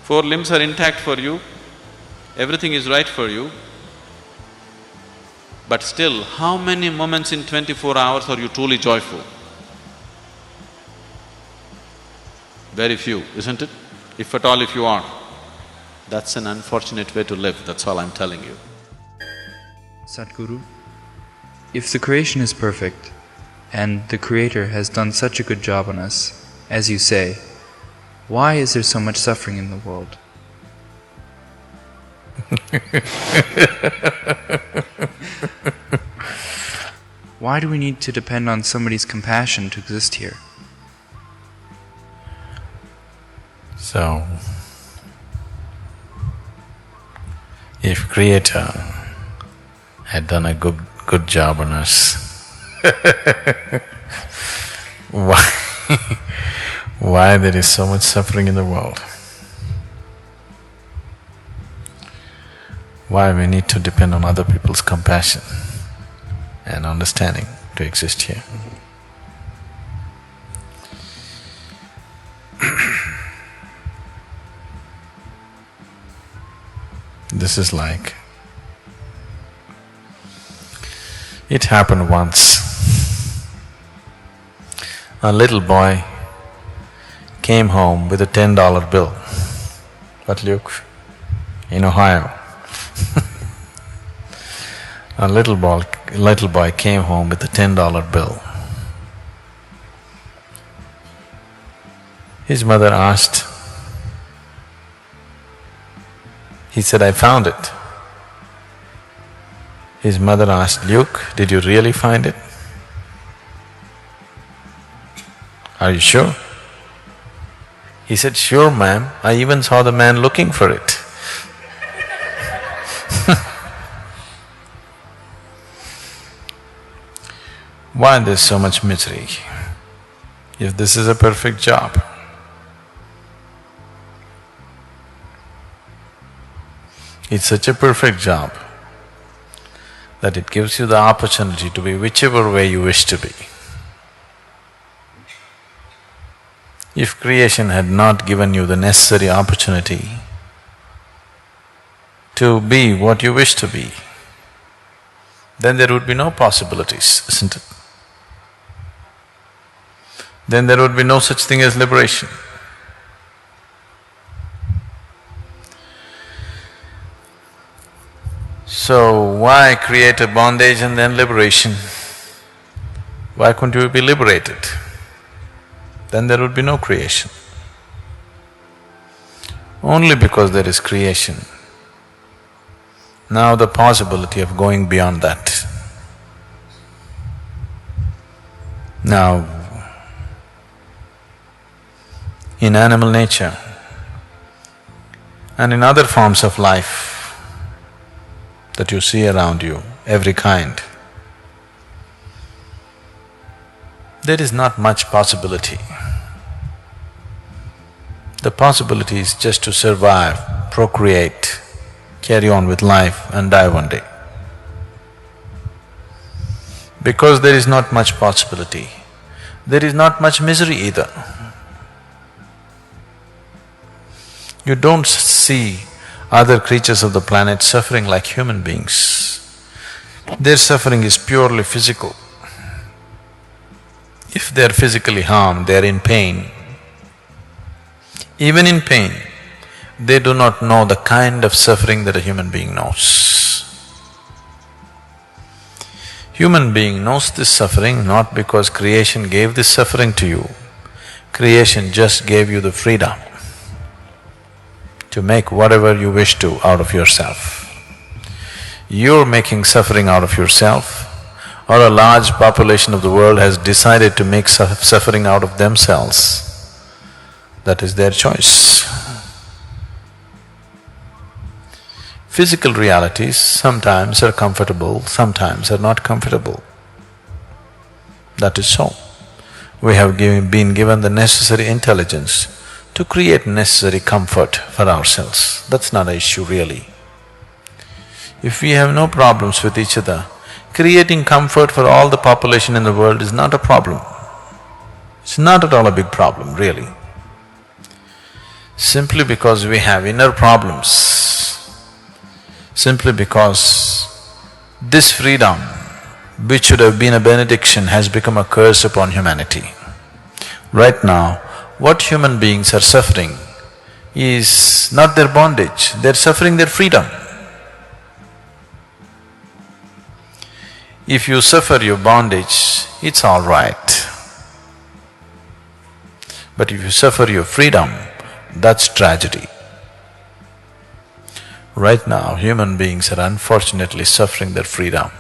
4 limbs are intact for you, everything is right for you, but still, how many moments in 24 hours are you truly joyful? Very few, isn't it? If at all, if you are. That's an unfortunate way to live, that's all I'm telling you. Sadhguru, if the creation is perfect, and the Creator has done such a good job on us, as you say, why is there so much suffering in the world? Why do we need to depend on somebody's compassion to exist here? So, if Creator had done a good job on us, why there is so much suffering in the world? Why we need to depend on other people's compassion? and understanding to exist here. This is like… It happened once. A little boy came home with a $10 bill. What, Luke? In Ohio. A little boy came home with a $10 bill. His mother asked, he said, "I found it." His mother asked, "Luke, did you really find it? Are you sure?" He said, "Sure, ma'am, I even saw the man looking for it." Why there's so much misery if this is a perfect job? It's such a perfect job that it gives you the opportunity to be whichever way you wish to be. If creation had not given you the necessary opportunity to be what you wish to be, then there would be no possibilities, isn't it? Then there would be no such thing as liberation. So why create a bondage and then liberation? Why couldn't you be liberated? Then there would be no creation. Only because there is creation, now the possibility of going beyond that. Now, in animal nature and in other forms of life that you see around you, every kind, there is not much possibility. The possibility is just to survive, procreate, carry on with life and die one day. Because there is not much possibility, there is not much misery either. You don't see other creatures of the planet suffering like human beings. Their suffering is purely physical. If they are physically harmed, they are in pain. Even in pain, they do not know the kind of suffering that a human being knows. Human being knows this suffering not because creation gave this suffering to you. Creation just gave you the freedom to make whatever you wish to out of yourself. You're making suffering out of yourself, or a large population of the world has decided to make suffering out of themselves. That is their choice. Physical realities sometimes are comfortable, sometimes are not comfortable. That is so. We have been given the necessary intelligence to create necessary comfort for ourselves. That's not an issue really. If we have no problems with each other, creating comfort for all the population in the world is not a problem. It's not at all a big problem, really. Simply because we have inner problems, simply because this freedom, which should have been a benediction, has become a curse upon humanity. Right now, what human beings are suffering is not their bondage, they're suffering their freedom. If you suffer your bondage, it's all right. But if you suffer your freedom, that's tragedy. Right now, human beings are unfortunately suffering their freedom.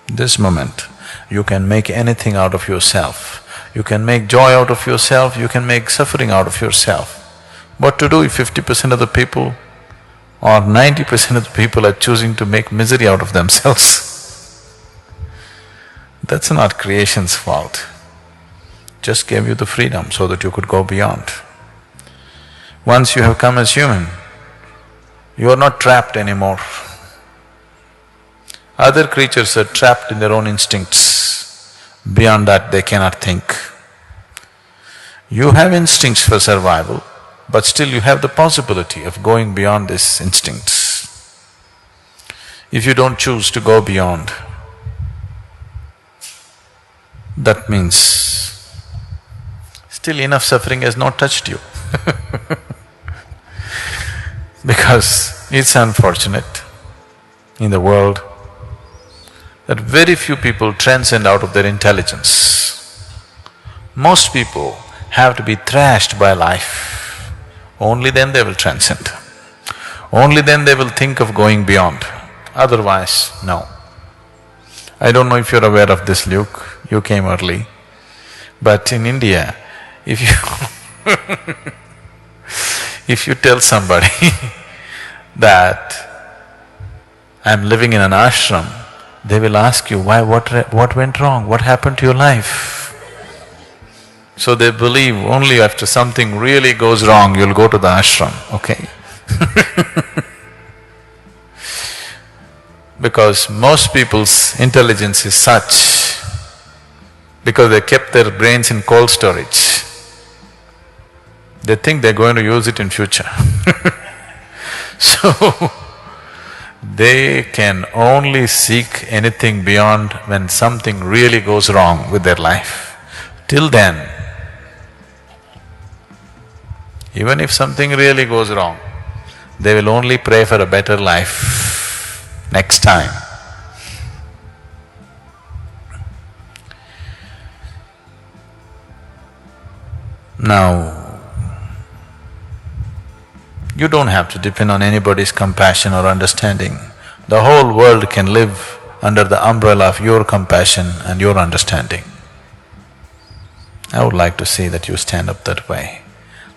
This moment, you can make anything out of yourself. You can make joy out of yourself, you can make suffering out of yourself. What to do if 50% of the people or 90% of the people are choosing to make misery out of themselves? That's not creation's fault. Just gave you the freedom so that you could go beyond. Once you have come as human, you are not trapped anymore. Other creatures are trapped in their own instincts. Beyond that, they cannot think. You have instincts for survival, but still you have the possibility of going beyond these instincts. If you don't choose to go beyond, that means still enough suffering has not touched you because it's unfortunate in the world that very few people transcend out of their intelligence. Most people have to be thrashed by life, only then they will transcend. Only then they will think of going beyond, otherwise, no. I don't know if you're aware of this, Luke, you came early, but in India, if you if you tell somebody that I'm living in an ashram, they will ask you, why, what went wrong, what happened to your life? So they believe only after something really goes wrong, you'll go to the ashram, okay? Because most people's intelligence is such, because they kept their brains in cold storage, they think they're going to use it in future So, they can only seek anything beyond when something really goes wrong with their life. Till then, even if something really goes wrong, they will only pray for a better life next time. Now, you don't have to depend on anybody's compassion or understanding. The whole world can live under the umbrella of your compassion and your understanding. I would like to see that you stand up that way,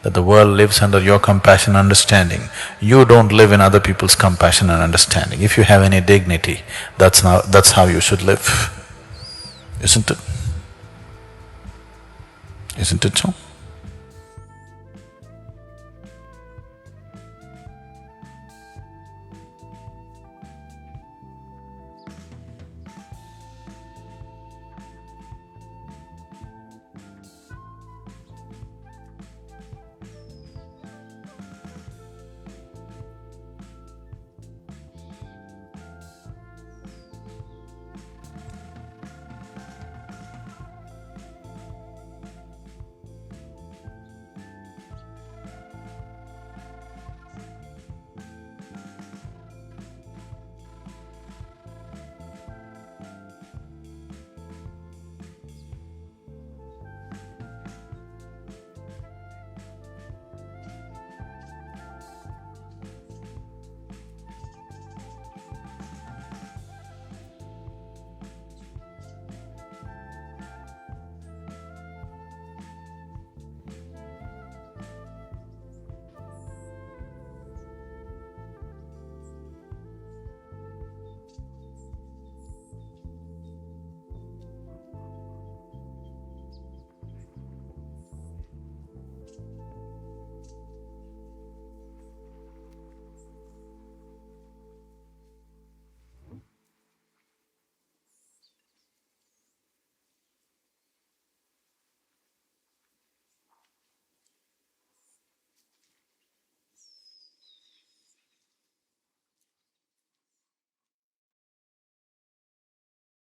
that the world lives under your compassion and understanding. You don't live in other people's compassion and understanding. If you have any dignity, that's how you should live, isn't it? Isn't it so?